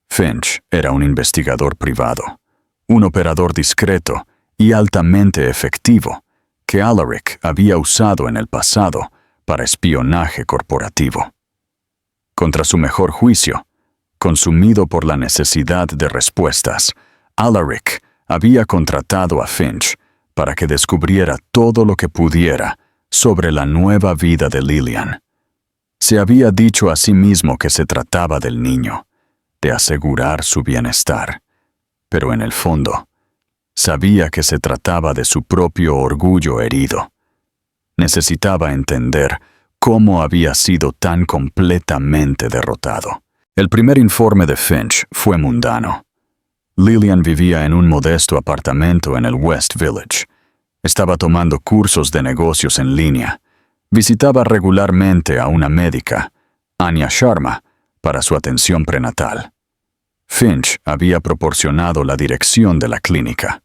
Finch era un investigador privado, un operador discreto y altamente efectivo que Alaric había usado en el pasado para espionaje corporativo. Contra su mejor juicio, consumido por la necesidad de respuestas, Alaric había contratado a Finch para que descubriera todo lo que pudiera sobre la nueva vida de Lillian. Se había dicho a sí mismo que se trataba del niño, de asegurar su bienestar, pero en el fondo, sabía que se trataba de su propio orgullo herido. Necesitaba entender cómo había sido tan completamente derrotado. El primer informe de Finch fue mundano. Lillian vivía en un modesto apartamento en el West Village. Estaba tomando cursos de negocios en línea. Visitaba regularmente a una médica, Anya Sharma, para su atención prenatal. Finch había proporcionado la dirección de la clínica.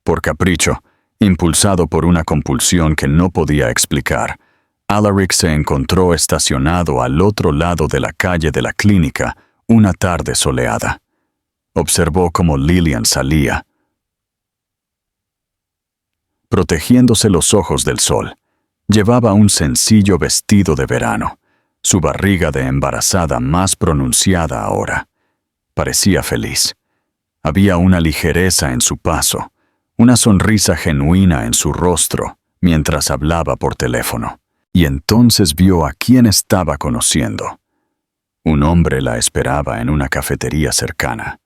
Por capricho, impulsado por una compulsión que no podía explicar, Alaric se encontró estacionado al otro lado de la calle de la clínica una tarde soleada. Observó cómo Lillian salía, protegiéndose los ojos del sol. Llevaba un sencillo vestido de verano, su barriga de embarazada más pronunciada ahora. Parecía feliz. Había una ligereza en su paso, una sonrisa genuina en su rostro mientras hablaba por teléfono. Y entonces vio a quien estaba conociendo. Un hombre la esperaba en una cafetería cercana.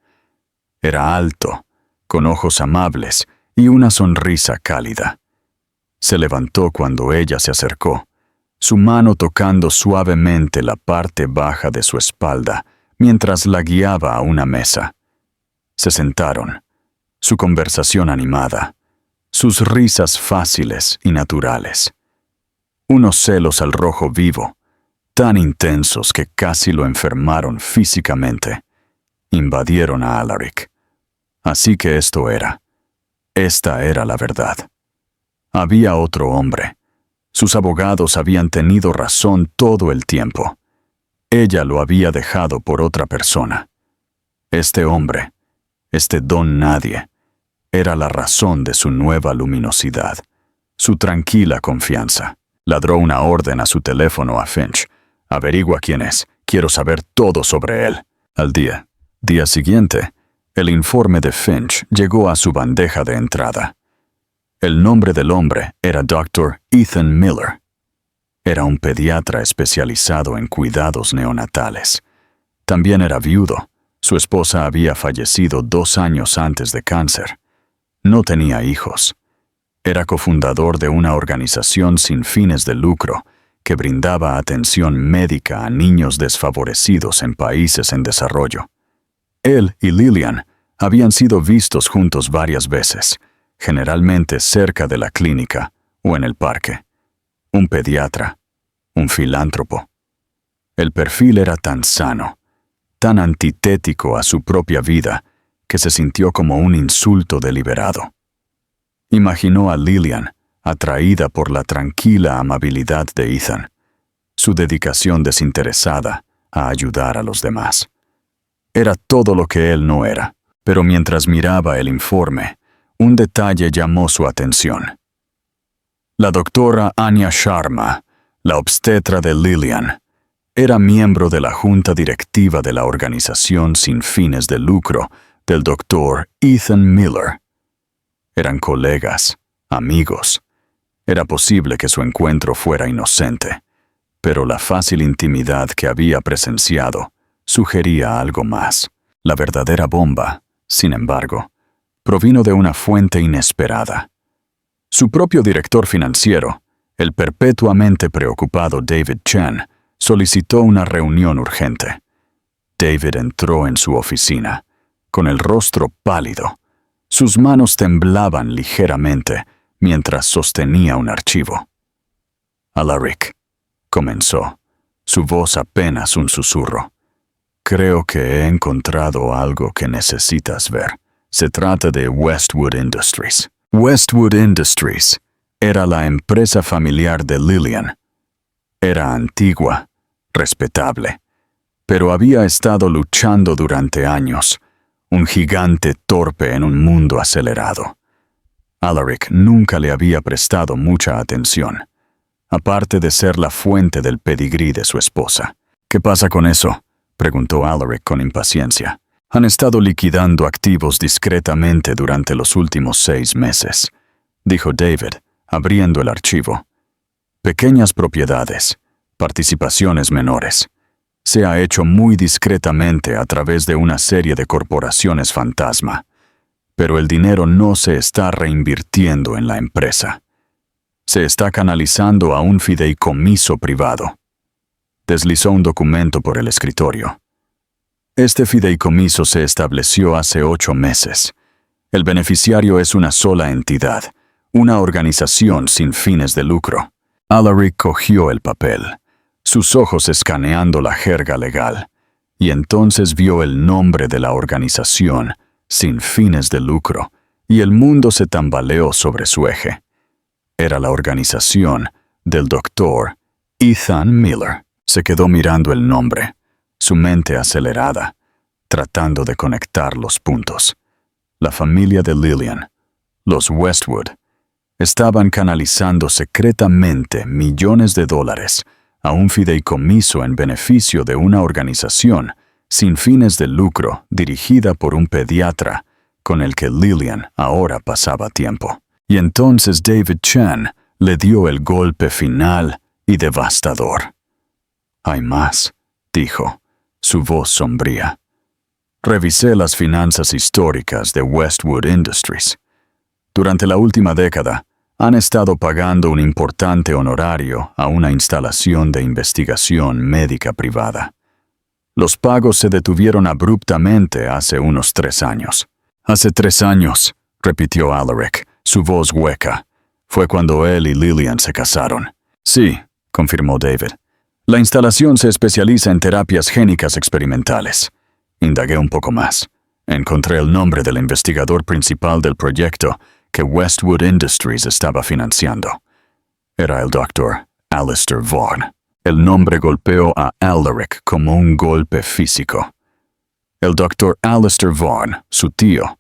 Era alto, con ojos amables y una sonrisa cálida. Se levantó cuando ella se acercó, su mano tocando suavemente la parte baja de su espalda mientras la guiaba a una mesa. Se sentaron, su conversación animada, sus risas fáciles y naturales. Unos celos al rojo vivo, tan intensos que casi lo enfermaron físicamente, invadieron a Alaric. Así que esta era la verdad. Había otro hombre. Sus abogados habían tenido razón todo el tiempo. Ella lo había dejado por otra persona. Este hombre, este don nadie, era la razón de su nueva luminosidad, su tranquila confianza. Ladró una orden a su teléfono a Finch. Averigua quién es. Quiero saber todo sobre él. Al día siguiente, el informe de Finch llegó a su bandeja de entrada. El nombre del hombre era Dr. Ethan Miller. Era un pediatra especializado en cuidados neonatales. También era viudo. Su esposa había fallecido 2 años antes de cáncer. No tenía hijos. Era cofundador de una organización sin fines de lucro que brindaba atención médica a niños desfavorecidos en países en desarrollo. Él y Lillian habían sido vistos juntos varias veces, generalmente cerca de la clínica o en el parque. Un pediatra, un filántropo. El perfil era tan sano, tan antitético a su propia vida, que se sintió como un insulto deliberado. Imaginó a Lillian, atraída por la tranquila amabilidad de Ethan, su dedicación desinteresada a ayudar a los demás. Era todo lo que él no era, pero mientras miraba el informe, un detalle llamó su atención. La doctora Anya Sharma, la obstetra de Lillian, era miembro de la junta directiva de la organización sin fines de lucro del doctor Ethan Miller. Eran colegas, amigos. Era posible que su encuentro fuera inocente, pero la fácil intimidad que había presenciado sugería algo más. La verdadera bomba, sin embargo, provino de una fuente inesperada. Su propio director financiero, el perpetuamente preocupado David Chen, solicitó una reunión urgente. David entró en su oficina, con el rostro pálido. Sus manos temblaban ligeramente mientras sostenía un archivo. Alaric, comenzó, su voz apenas un susurro. Creo que he encontrado algo que necesitas ver. Se trata de Westwood Industries. Westwood Industries era la empresa familiar de Lillian. Era antigua, respetable, pero había estado luchando durante años, un gigante torpe en un mundo acelerado. Alaric nunca le había prestado mucha atención, aparte de ser la fuente del pedigrí de su esposa. ¿Qué pasa con eso?, preguntó Alaric con impaciencia. Han estado liquidando activos discretamente durante los últimos 6 meses, dijo David, abriendo el archivo. Pequeñas propiedades, participaciones menores. Se ha hecho muy discretamente a través de una serie de corporaciones fantasma, pero el dinero no se está reinvirtiendo en la empresa. Se está canalizando a un fideicomiso privado. Deslizó un documento por el escritorio. Este fideicomiso se estableció hace 8 meses. El beneficiario es una sola entidad, una organización sin fines de lucro. Alaric cogió el papel, sus ojos escaneando la jerga legal, y entonces vio el nombre de la organización sin fines de lucro, y el mundo se tambaleó sobre su eje. Era la organización del doctor Ethan Miller. Se quedó mirando el nombre, su mente acelerada, tratando de conectar los puntos. La familia de Lillian, los Westwood, estaban canalizando secretamente millones de dólares a un fideicomiso en beneficio de una organización sin fines de lucro dirigida por un pediatra con el que Lillian ahora pasaba tiempo. Y entonces David Chen le dio el golpe final y devastador. Hay más, dijo, su voz sombría. Revisé las finanzas históricas de Westwood Industries. Durante la última década, han estado pagando un importante honorario a una instalación de investigación médica privada. Los pagos se detuvieron abruptamente hace unos 3 años. Hace 3 años, repitió Alaric, su voz hueca. Fue cuando él y Lillian se casaron. Sí, confirmó David. La instalación se especializa en terapias génicas experimentales. Indagué un poco más. Encontré el nombre del investigador principal del proyecto que Westwood Industries estaba financiando. Era el Dr. Alistair Vaughn. El nombre golpeó a Alaric como un golpe físico. El Dr. Alistair Vaughn, su tío,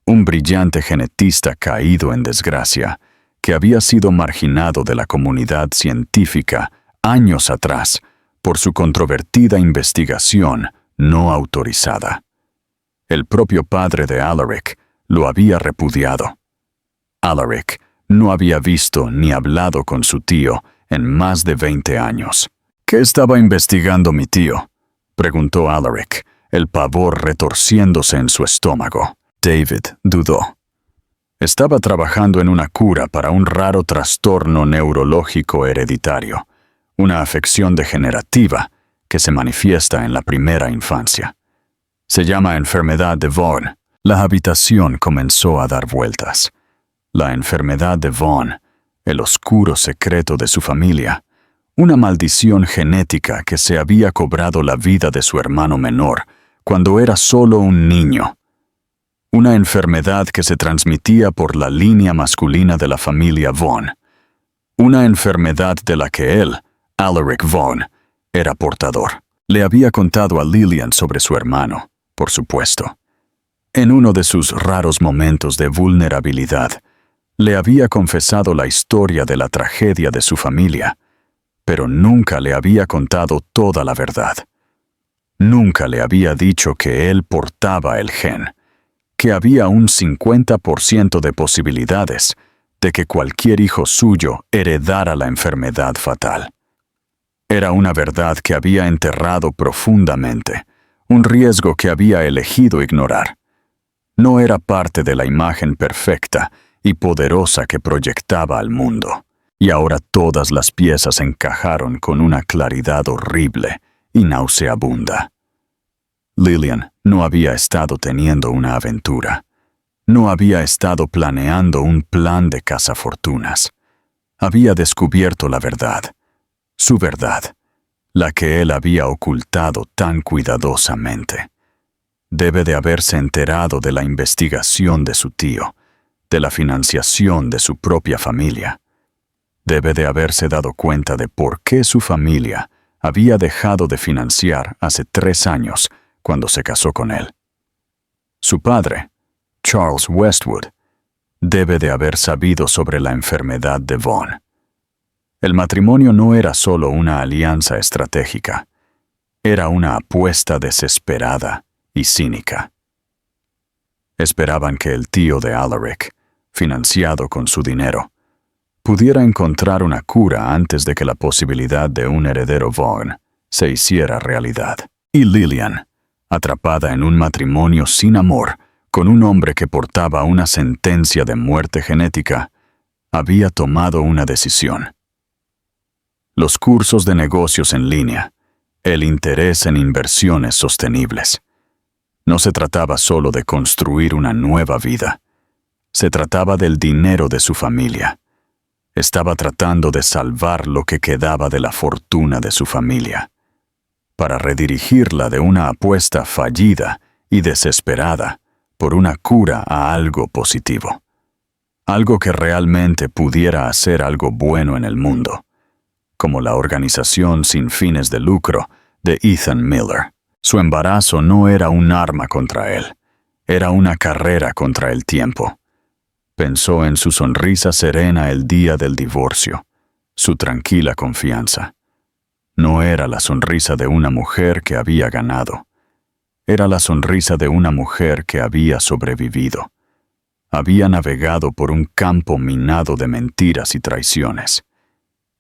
un brillante genetista caído en desgracia, que había sido marginado de la comunidad científica años atrás por su controvertida investigación no autorizada. El propio padre de Alaric lo había repudiado. Alaric no había visto ni hablado con su tío en más de 20 años. ¿Qué estaba investigando mi tío?, preguntó Alaric, el pavor retorciéndose en su estómago. David dudó. Estaba trabajando en una cura para un raro trastorno neurológico hereditario, una afección degenerativa que se manifiesta en la primera infancia. Se llama enfermedad de Vaughan. La habitación comenzó a dar vueltas. La enfermedad de Vaughan, el oscuro secreto de su familia, una maldición genética que se había cobrado la vida de su hermano menor cuando era solo un niño. Una enfermedad que se transmitía por la línea masculina de la familia Vaughan. Una enfermedad de la que él, Alaric Vaughan, era portador. Le había contado a Lillian sobre su hermano, por supuesto. En uno de sus raros momentos de vulnerabilidad, le había confesado la historia de la tragedia de su familia, pero nunca le había contado toda la verdad. Nunca le había dicho que él portaba el gen, que había un 50% de posibilidades de que cualquier hijo suyo heredara la enfermedad fatal. Era una verdad que había enterrado profundamente, un riesgo que había elegido ignorar. No era parte de la imagen perfecta y poderosa que proyectaba al mundo, y ahora todas las piezas encajaron con una claridad horrible y nauseabunda. Lillian no había estado teniendo una aventura. No había estado planeando un plan de cazafortunas. Había descubierto la verdad, su verdad, la que él había ocultado tan cuidadosamente. Debe de haberse enterado de la investigación de su tío, de la financiación de su propia familia. Debe de haberse dado cuenta de por qué su familia había dejado de financiar hace 3 años cuando se casó con él. Su padre, Charles Westwood, debe de haber sabido sobre la enfermedad de Vaughan. El matrimonio no era solo una alianza estratégica, era una apuesta desesperada y cínica. Esperaban que el tío de Alaric, financiado con su dinero, pudiera encontrar una cura antes de que la posibilidad de un heredero Vaughan se hiciera realidad. Y Lillian, atrapada en un matrimonio sin amor, con un hombre que portaba una sentencia de muerte genética, había tomado una decisión. Los cursos de negocios en línea, el interés en inversiones sostenibles. No se trataba solo de construir una nueva vida. Se trataba del dinero de su familia. Estaba tratando de salvar lo que quedaba de la fortuna de su familia, para redirigirla de una apuesta fallida y desesperada por una cura a algo positivo. Algo que realmente pudiera hacer algo bueno en el mundo, como la organización sin fines de lucro de Ethan Miller. Su embarazo no era un arma contra él, era una carrera contra el tiempo. Pensó en su sonrisa serena el día del divorcio, su tranquila confianza. No era la sonrisa de una mujer que había ganado. Era la sonrisa de una mujer que había sobrevivido. Había navegado por un campo minado de mentiras y traiciones.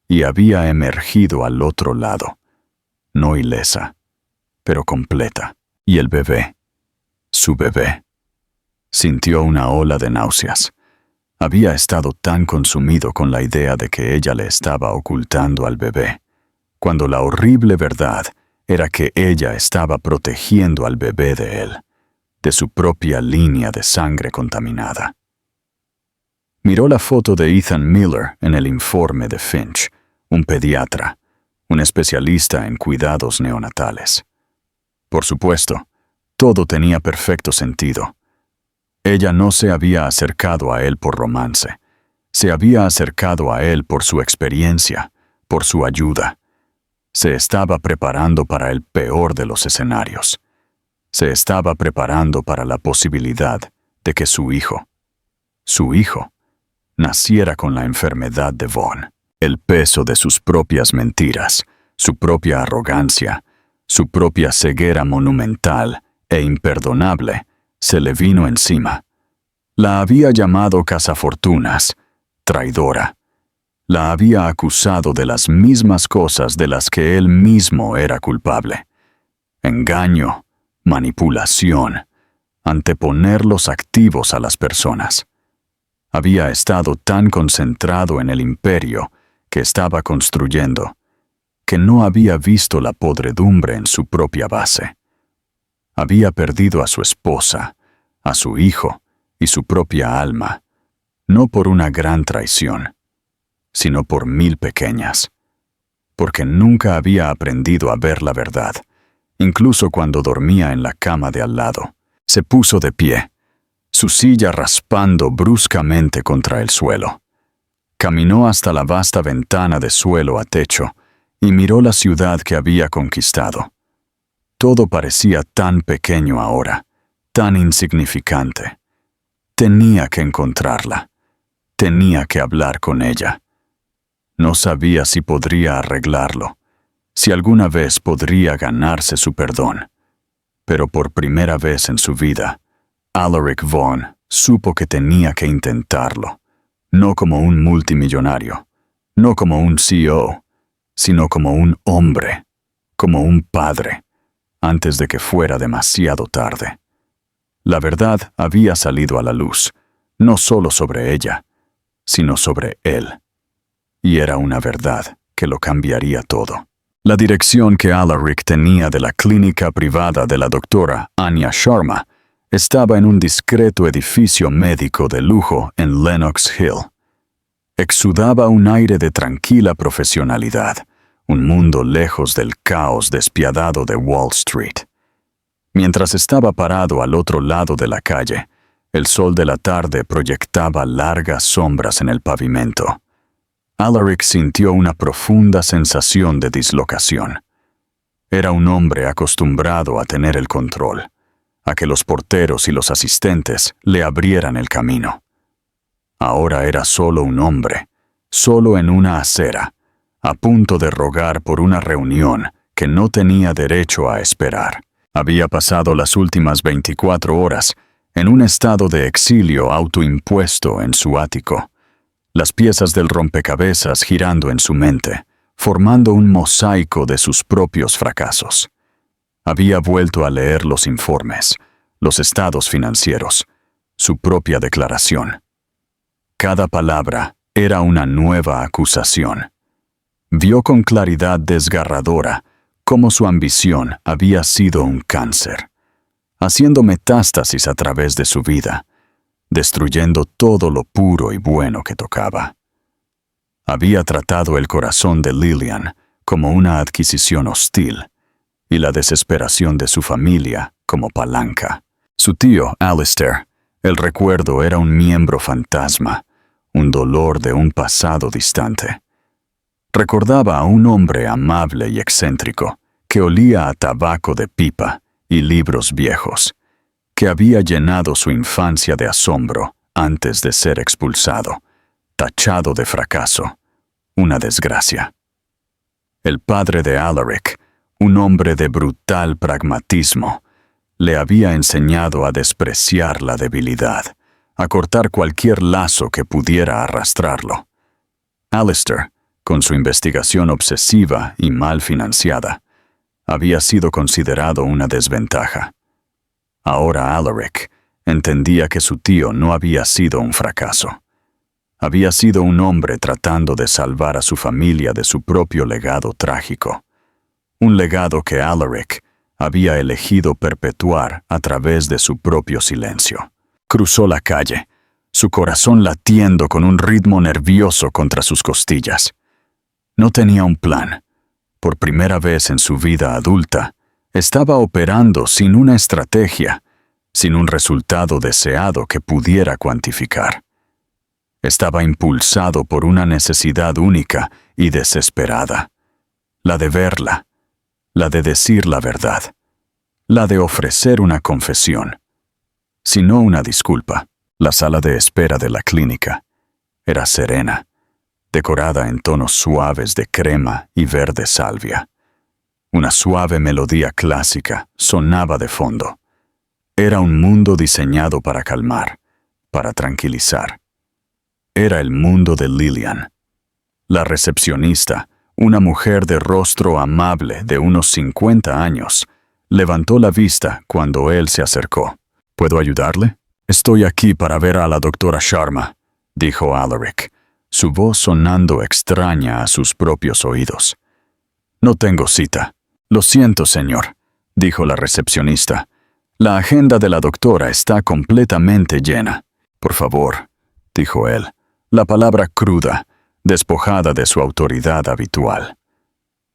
Y había emergido al otro lado, no ilesa, pero completa. Y el bebé, su bebé, sintió una ola de náuseas. Había estado tan consumido con la idea de que ella le estaba ocultando al bebé, cuando la horrible verdad era que ella estaba protegiendo al bebé de él, de su propia línea de sangre contaminada. Miró la foto de Ethan Miller en el informe de Finch, un pediatra, un especialista en cuidados neonatales. Por supuesto, todo tenía perfecto sentido. Ella no se había acercado a él por romance. Se había acercado a él por su experiencia, por su ayuda. Se estaba preparando para el peor de los escenarios. Se estaba preparando para la posibilidad de que su hijo, naciera con la enfermedad de Vaughan. El peso de sus propias mentiras, su propia arrogancia, su propia ceguera monumental e imperdonable, se le vino encima. La había llamado cazafortunas, traidora. La había acusado de las mismas cosas de las que él mismo era culpable. Engaño, manipulación, anteponer los activos a las personas. Había estado tan concentrado en el imperio que estaba construyendo, que no había visto la podredumbre en su propia base. Había perdido a su esposa, a su hijo y su propia alma, no por una gran traición, sino por 1000 pequeñas, porque nunca había aprendido a ver la verdad, incluso cuando dormía en la cama de al lado. Se puso de pie, su silla raspando bruscamente contra el suelo. Caminó hasta la vasta ventana de suelo a techo y miró la ciudad que había conquistado. Todo parecía tan pequeño ahora, tan insignificante. Tenía que encontrarla. Tenía que hablar con ella. No sabía si podría arreglarlo, si alguna vez podría ganarse su perdón. Pero por primera vez en su vida, Alaric Vaughn supo que tenía que intentarlo, no como un multimillonario, no como un CEO, sino como un hombre, como un padre, antes de que fuera demasiado tarde. La verdad había salido a la luz, no solo sobre ella, sino sobre él. Y era una verdad que lo cambiaría todo. La dirección que Alaric tenía de la clínica privada de la doctora Anya Sharma estaba en un discreto edificio médico de lujo en Lenox Hill. Exudaba un aire de tranquila profesionalidad, un mundo lejos del caos despiadado de Wall Street. Mientras estaba parado al otro lado de la calle, el sol de la tarde proyectaba largas sombras en el pavimento. Alaric sintió una profunda sensación de dislocación. Era un hombre acostumbrado a tener el control, a que los porteros y los asistentes le abrieran el camino. Ahora era solo un hombre, solo en una acera, a punto de rogar por una reunión que no tenía derecho a esperar. Había pasado las últimas 24 horas en un estado de exilio autoimpuesto en su ático, las piezas del rompecabezas girando en su mente, formando un mosaico de sus propios fracasos. Había vuelto a leer los informes, los estados financieros, su propia declaración. Cada palabra era una nueva acusación. Vio con claridad desgarradora cómo su ambición había sido un cáncer, haciendo metástasis a través de su vida, destruyendo todo lo puro y bueno que tocaba. Había tratado el corazón de Lillian como una adquisición hostil y la desesperación de su familia como palanca. Su tío, Alistair, el recuerdo era un miembro fantasma, un dolor de un pasado distante. Recordaba a un hombre amable y excéntrico que olía a tabaco de pipa y libros viejos, que había llenado su infancia de asombro antes de ser expulsado, tachado de fracaso, una desgracia. El padre de Alaric, un hombre de brutal pragmatismo, le había enseñado a despreciar la debilidad, a cortar cualquier lazo que pudiera arrastrarlo. Alistair, con su investigación obsesiva y mal financiada, había sido considerado una desventaja. Ahora Alaric entendía que su tío no había sido un fracaso. Había sido un hombre tratando de salvar a su familia de su propio legado trágico. Un legado que Alaric había elegido perpetuar a través de su propio silencio. Cruzó la calle, su corazón latiendo con un ritmo nervioso contra sus costillas. No tenía un plan. Por primera vez en su vida adulta, estaba operando sin una estrategia, sin un resultado deseado que pudiera cuantificar. Estaba impulsado por una necesidad única y desesperada, la de verla, la de decir la verdad, la de ofrecer una confesión, si no una disculpa. La sala de espera de la clínica era serena, decorada en tonos suaves de crema y verde salvia. Una suave melodía clásica sonaba de fondo. Era un mundo diseñado para calmar, para tranquilizar. Era el mundo de Lillian. La recepcionista, una mujer de rostro amable de unos 50 años, levantó la vista cuando él se acercó. ¿Puedo ayudarle? Estoy aquí para ver a la doctora Sharma. dijo Alaric, su voz sonando extraña a sus propios oídos. No tengo cita. Lo siento, señor, dijo la recepcionista. La agenda de la doctora está completamente llena. Por favor, dijo él, la palabra cruda, despojada de su autoridad habitual.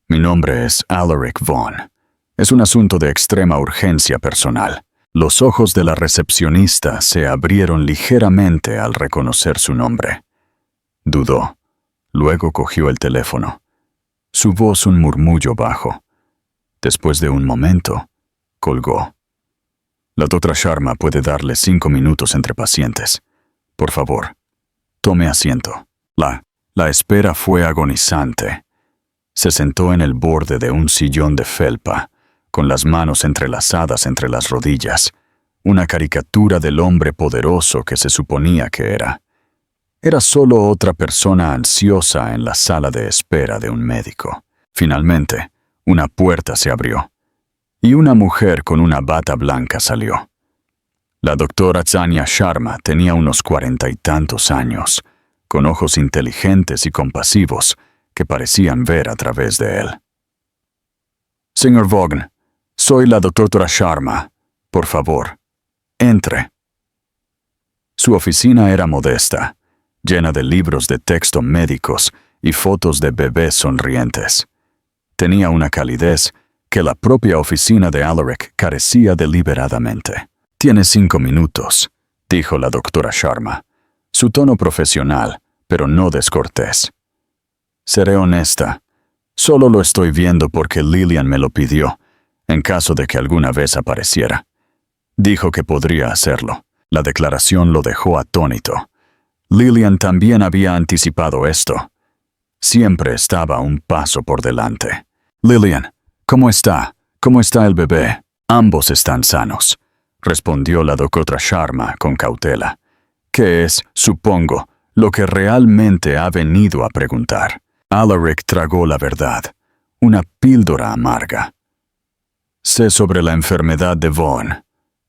Mi nombre es Alaric Vaughn. Es un asunto de extrema urgencia personal. Los ojos de la recepcionista se abrieron ligeramente al reconocer su nombre. Dudó. Luego cogió el teléfono. Su voz un murmullo bajo. Después de un momento, colgó. La doctora Sharma puede darle 5 minutos entre pacientes. Por favor, tome asiento. La espera fue agonizante. Se sentó en el borde de un sillón de felpa, con las manos entrelazadas entre las rodillas, una caricatura del hombre poderoso que se suponía que era. Era solo otra persona ansiosa en la sala de espera de un médico. Finalmente, una puerta se abrió, y una mujer con una bata blanca salió. La doctora Tanya Sharma tenía unos 40 y tantos años, con ojos inteligentes y compasivos que parecían ver a través de él. Señor Vaughn, soy la doctora Sharma. Por favor, entre. Su oficina era modesta, llena de libros de texto médicos y fotos de bebés sonrientes. Tenía una calidez que la propia oficina de Alaric carecía deliberadamente. «Tiene 5 minutos», dijo la doctora Sharma, su tono profesional, pero no descortés. «Seré honesta, solo lo estoy viendo porque Lillian me lo pidió, en caso de que alguna vez apareciera. Dijo que podría hacerlo». La declaración lo dejó atónito. Lillian también había anticipado esto. Siempre estaba un paso por delante. «Lillian, ¿cómo está? ¿Cómo está el bebé?» «Ambos están sanos», respondió la doctora Sharma con cautela, que es, supongo, lo que realmente ha venido a preguntar. Alaric tragó la verdad, una píldora amarga. «Sé sobre la enfermedad de Vaughn»,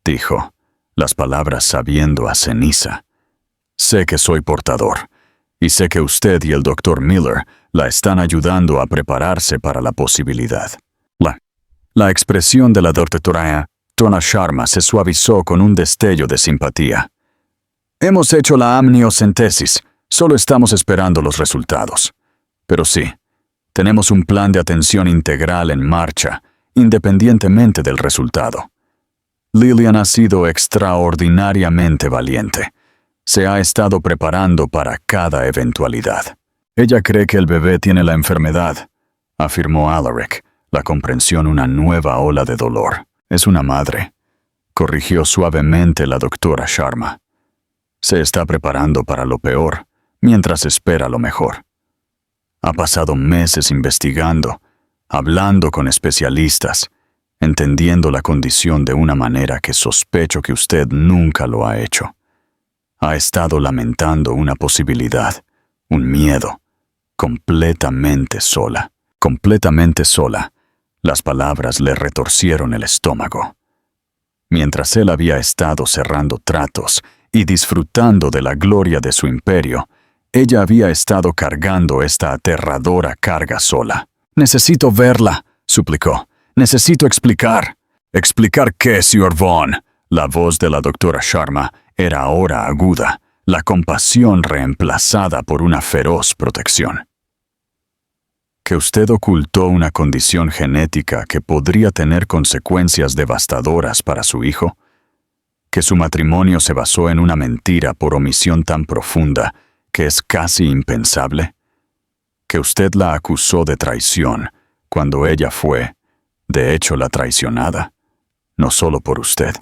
dijo, las palabras sabiendo a ceniza. «Sé que soy portador, y sé que usted y el doctor Miller la están ayudando a prepararse para la posibilidad». La expresión de la doctora Tanya Sharma se suavizó con un destello de simpatía. «Hemos hecho la amniocentesis, solo estamos esperando los resultados. Pero sí, tenemos un plan de atención integral en marcha, independientemente del resultado. Lillian ha sido extraordinariamente valiente. Se ha estado preparando para cada eventualidad. Ella cree que el bebé tiene la enfermedad», afirmó Alaric, la comprensión una nueva ola de dolor. «Es una madre», corrigió suavemente la doctora Sharma. «Se está preparando para lo peor, mientras espera lo mejor. Ha pasado meses investigando, hablando con especialistas, entendiendo la condición de una manera que sospecho que usted nunca lo ha hecho. Ha estado lamentando una posibilidad, un miedo, completamente sola. Completamente sola». Las palabras le retorcieron el estómago. Mientras él había estado cerrando tratos y disfrutando de la gloria de su imperio, ella había estado cargando esta aterradora carga sola. «Necesito verla», suplicó. «Necesito explicar». «¿Explicar qué, señor Vaughn?» La voz de la doctora Sharma era ahora aguda, la compasión reemplazada por una feroz protección. «Que usted ocultó una condición genética que podría tener consecuencias devastadoras para su hijo. Que su matrimonio se basó en una mentira por omisión tan profunda que es casi impensable. Que usted la acusó de traición cuando ella fue, de hecho, la traicionada, no solo por usted,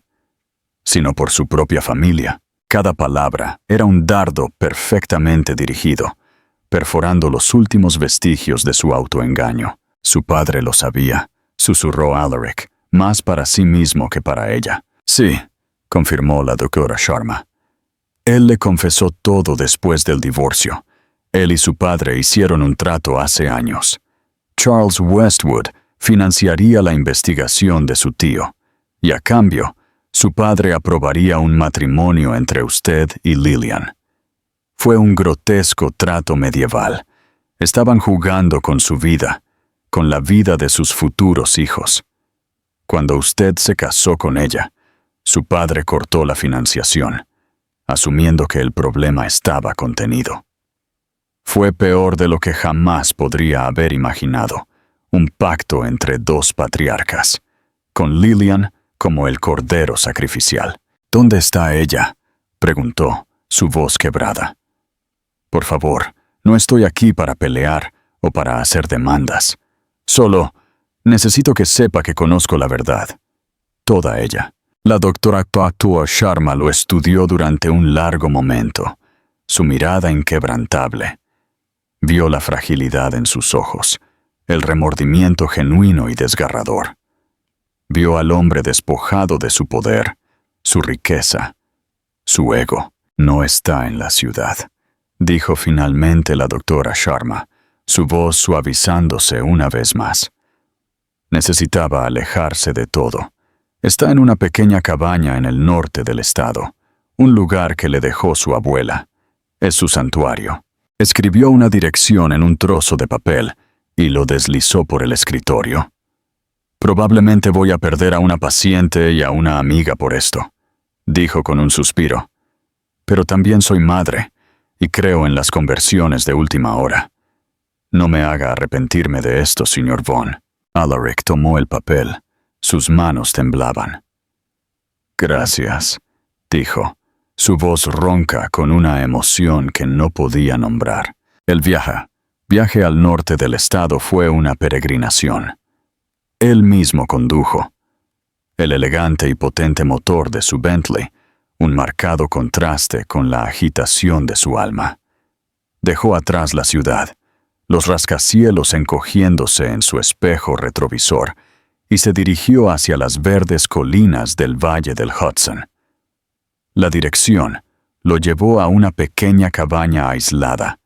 sino por su propia familia». Cada palabra era un dardo perfectamente dirigido, perforando los últimos vestigios de su autoengaño. Su padre lo sabía, susurró Alaric, más para sí mismo que para ella. «Sí», confirmó la doctora Sharma. «Él le confesó todo después del divorcio. Él y su padre hicieron un trato hace años. Charles Westwood financiaría la investigación de su tío, y a cambio, su padre aprobaría un matrimonio entre usted y Lillian. Fue un grotesco trato medieval. Estaban jugando con su vida, con la vida de sus futuros hijos. Cuando usted se casó con ella, su padre cortó la financiación, asumiendo que el problema estaba contenido. Fue peor de lo que jamás podría haber imaginado, un pacto entre dos patriarcas, con Lillian como el cordero sacrificial. ¿Dónde está ella?, preguntó, su voz quebrada. Por favor, no estoy aquí para pelear o para hacer demandas. Solo necesito que sepa que conozco la verdad. Toda ella. La doctora Atua Sharma lo estudió durante un largo momento, su mirada inquebrantable. Vio la fragilidad en sus ojos, el remordimiento genuino y desgarrador. Vio al hombre despojado de su poder, su riqueza, su ego. No está en la ciudad, dijo finalmente la doctora Sharma, su voz suavizándose una vez más. Necesitaba alejarse de todo. Está en una pequeña cabaña en el norte del estado, un lugar que le dejó su abuela. Es su santuario. Escribió una dirección en un trozo de papel y lo deslizó por el escritorio. Probablemente voy a perder a una paciente y a una amiga por esto, dijo con un suspiro. Pero también soy madre y creo en las conversiones de última hora. No me haga arrepentirme de esto, señor Vaughn. Alaric tomó el papel. Sus manos temblaban. Gracias, dijo, su voz ronca con una emoción que no podía nombrar. El viaje al norte del estado fue una peregrinación. Él mismo condujo. El elegante y potente motor de su Bentley, un marcado contraste con la agitación de su alma. Dejó atrás la ciudad, los rascacielos encogiéndose en su espejo retrovisor, y se dirigió hacia las verdes colinas del valle del Hudson. La dirección lo llevó a una pequeña cabaña aislada,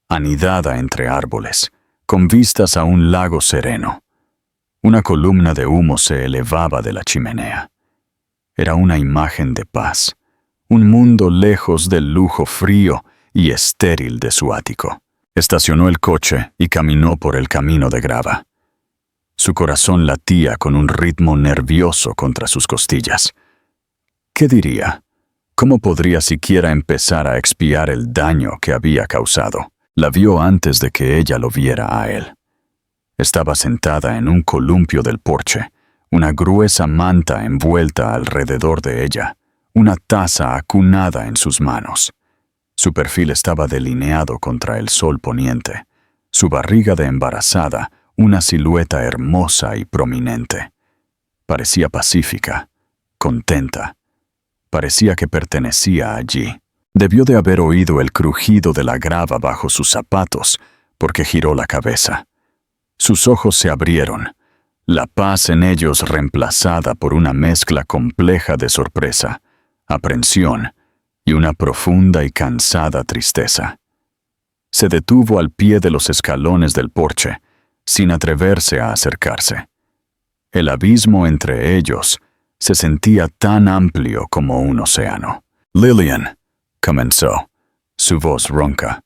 anidada entre árboles, con vistas a un lago sereno. Una columna de humo se elevaba de la chimenea. Era una imagen de paz, un mundo lejos del lujo frío y estéril de su ático. Estacionó el coche y caminó por el camino de grava. Su corazón latía con un ritmo nervioso contra sus costillas. ¿Qué diría? ¿Cómo podría siquiera empezar a expiar el daño que había causado? La vio antes de que ella lo viera a él. Estaba sentada en un columpio del porche, una gruesa manta envuelta alrededor de ella, una taza acunada en sus manos. Su perfil estaba delineado contra el sol poniente, su barriga de embarazada, una silueta hermosa y prominente. Parecía pacífica, contenta. Parecía que pertenecía allí. Debió de haber oído el crujido de la grava bajo sus zapatos, porque giró la cabeza. Sus ojos se abrieron, la paz en ellos reemplazada por una mezcla compleja de sorpresa, aprensión y una profunda y cansada tristeza. Se detuvo al pie de los escalones del porche, sin atreverse a acercarse. El abismo entre ellos se sentía tan amplio como un océano. Lillian, comenzó, su voz ronca.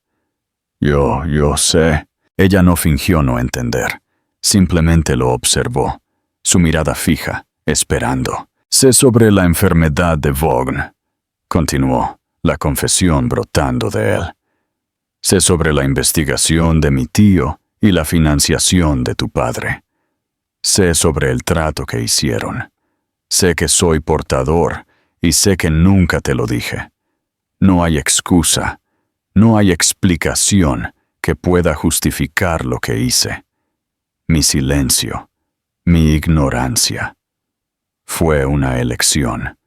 Yo sé. Ella no fingió no entender. Simplemente lo observó, su mirada fija, esperando. Sé sobre la enfermedad de Vaughn, continuó, la confesión brotando de él. Sé sobre la investigación de mi tío y la financiación de tu padre. Sé sobre el trato que hicieron. Sé que soy portador y sé que nunca te lo dije. No hay excusa, no hay explicación que pueda justificar lo que hice. Mi silencio, mi ignorancia. Fue una elección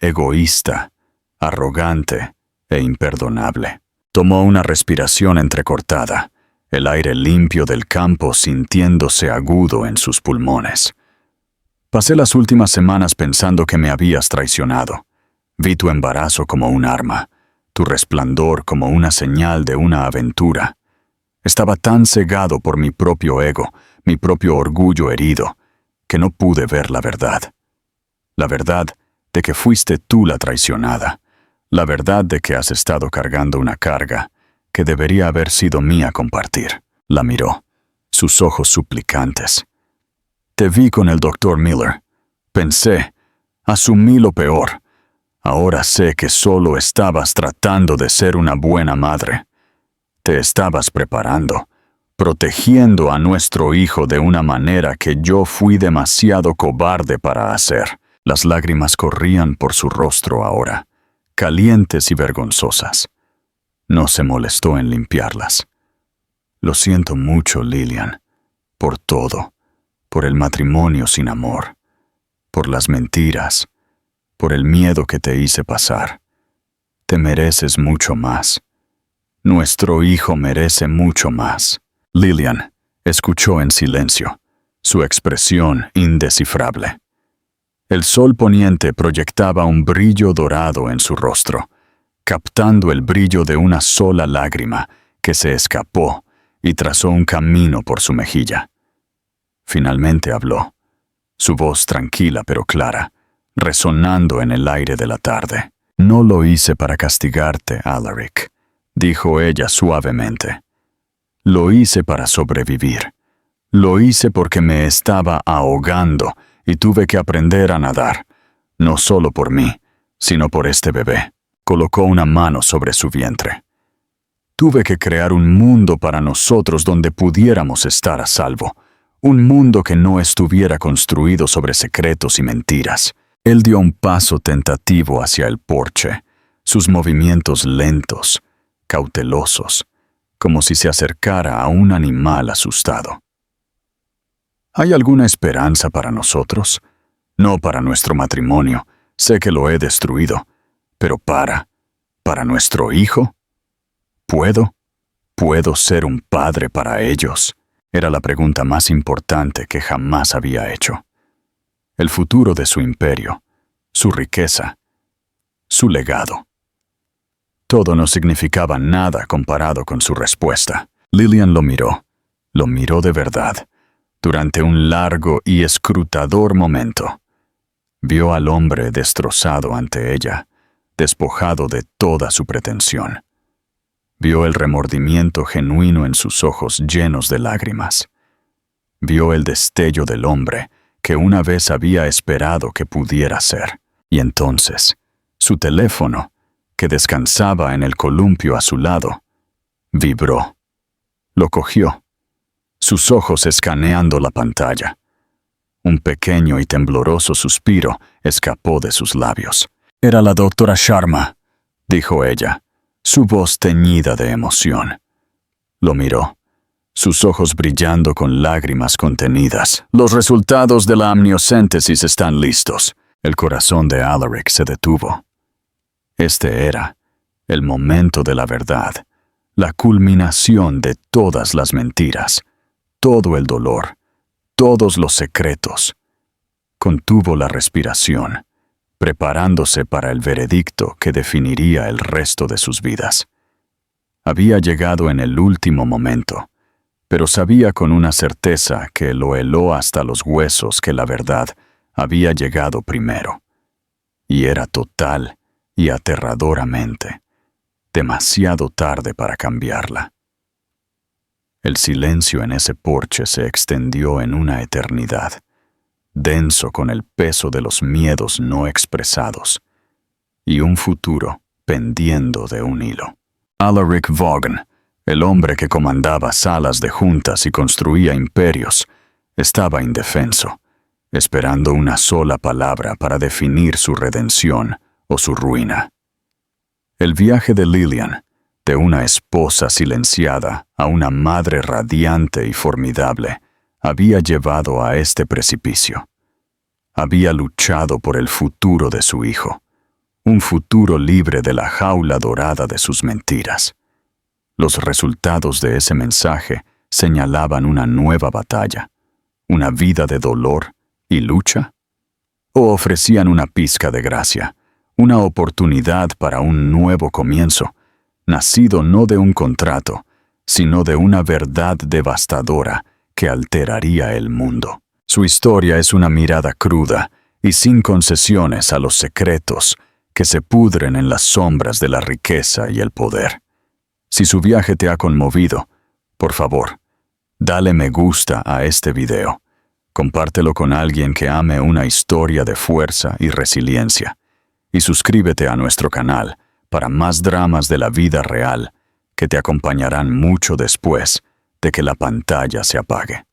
egoísta, arrogante e imperdonable. Tomó una respiración entrecortada, el aire limpio del campo sintiéndose agudo en sus pulmones. Pasé las últimas semanas pensando que me habías traicionado. Vi tu embarazo como un arma, tu resplandor como una señal de una aventura. Estaba tan cegado por mi propio ego, mi propio orgullo herido, que no pude ver la verdad. La verdad de que fuiste tú la traicionada, La verdad de que has estado cargando una carga que debería haber sido mía compartir. La miró, sus ojos suplicantes. Te vi con el doctor Miller. Pensé, asumí lo peor. Ahora sé que solo estabas tratando de ser una buena madre. Te estabas preparando, protegiendo a nuestro hijo de una manera que yo fui demasiado cobarde para hacer. Las lágrimas corrían por su rostro ahora, calientes y vergonzosas. No se molestó en limpiarlas. Lo siento mucho, Lillian, por todo, por el matrimonio sin amor, por las mentiras, por el miedo que te hice pasar. Te mereces mucho más. Nuestro hijo merece mucho más. Lillian escuchó en silencio, su expresión indescifrable. El sol poniente proyectaba un brillo dorado en su rostro, captando el brillo de una sola lágrima que se escapó y trazó un camino por su mejilla. Finalmente habló, su voz tranquila pero clara, resonando en el aire de la tarde. No lo hice para castigarte, Alaric, dijo ella suavemente. Lo hice para sobrevivir. Lo hice porque me estaba ahogando y tuve que aprender a nadar, no solo por mí, sino por este bebé. Colocó una mano sobre su vientre. Tuve que crear un mundo para nosotros donde pudiéramos estar a salvo, un mundo que no estuviera construido sobre secretos y mentiras. Él dio un paso tentativo hacia el porche, sus movimientos lentos, cautelosos, como si se acercara a un animal asustado. ¿Hay alguna esperanza para nosotros? No para nuestro matrimonio, sé que lo he destruido, pero para nuestro hijo. ¿Puedo ser un padre para ellos? Era la pregunta más importante que jamás había hecho. El futuro de su imperio, su riqueza, su legado. Todo no significaba nada comparado con su respuesta. Lillian lo miró de verdad, durante un largo y escrutador momento. Vio al hombre destrozado ante ella, despojado de toda su pretensión. Vio el remordimiento genuino en sus ojos llenos de lágrimas. Vio el destello del hombre que una vez había esperado que pudiera ser. Y entonces, su teléfono, que descansaba en el columpio a su lado, vibró. Lo cogió, sus ojos escaneando la pantalla. Un pequeño y tembloroso suspiro escapó de sus labios. Era la doctora Sharma, dijo ella, su voz teñida de emoción. Lo miró, sus ojos brillando con lágrimas contenidas. Los resultados de la amniocéntesis están listos. El corazón de Alaric se detuvo. Este era el momento de la verdad, la culminación de todas las mentiras, todo el dolor, todos los secretos. Contuvo la respiración, preparándose para el veredicto que definiría el resto de sus vidas. Había llegado en el último momento, pero sabía con una certeza que lo heló hasta los huesos que la verdad había llegado primero. Y era total y aterradoramente demasiado tarde para cambiarla. El silencio en ese porche se extendió en una eternidad, denso con el peso de los miedos no expresados, y un futuro pendiendo de un hilo. Alaric Vaughan, el hombre que comandaba salas de juntas y construía imperios, estaba indefenso, esperando una sola palabra para definir su redención o su ruina. El viaje de Lillian, de una esposa silenciada a una madre radiante y formidable, había llevado a este precipicio. Había luchado por el futuro de su hijo, un futuro libre de la jaula dorada de sus mentiras. Los resultados de ese mensaje señalaban una nueva batalla, una vida de dolor y lucha, o ofrecían una pizca de gracia, una oportunidad para un nuevo comienzo, nacido no de un contrato, sino de una verdad devastadora que alteraría el mundo. Su historia es una mirada cruda y sin concesiones a los secretos que se pudren en las sombras de la riqueza y el poder. Si su viaje te ha conmovido, por favor, dale me gusta a este video. Compártelo con alguien que ame una historia de fuerza y resiliencia. Y suscríbete a nuestro canal para más dramas de la vida real que te acompañarán mucho después de que la pantalla se apague.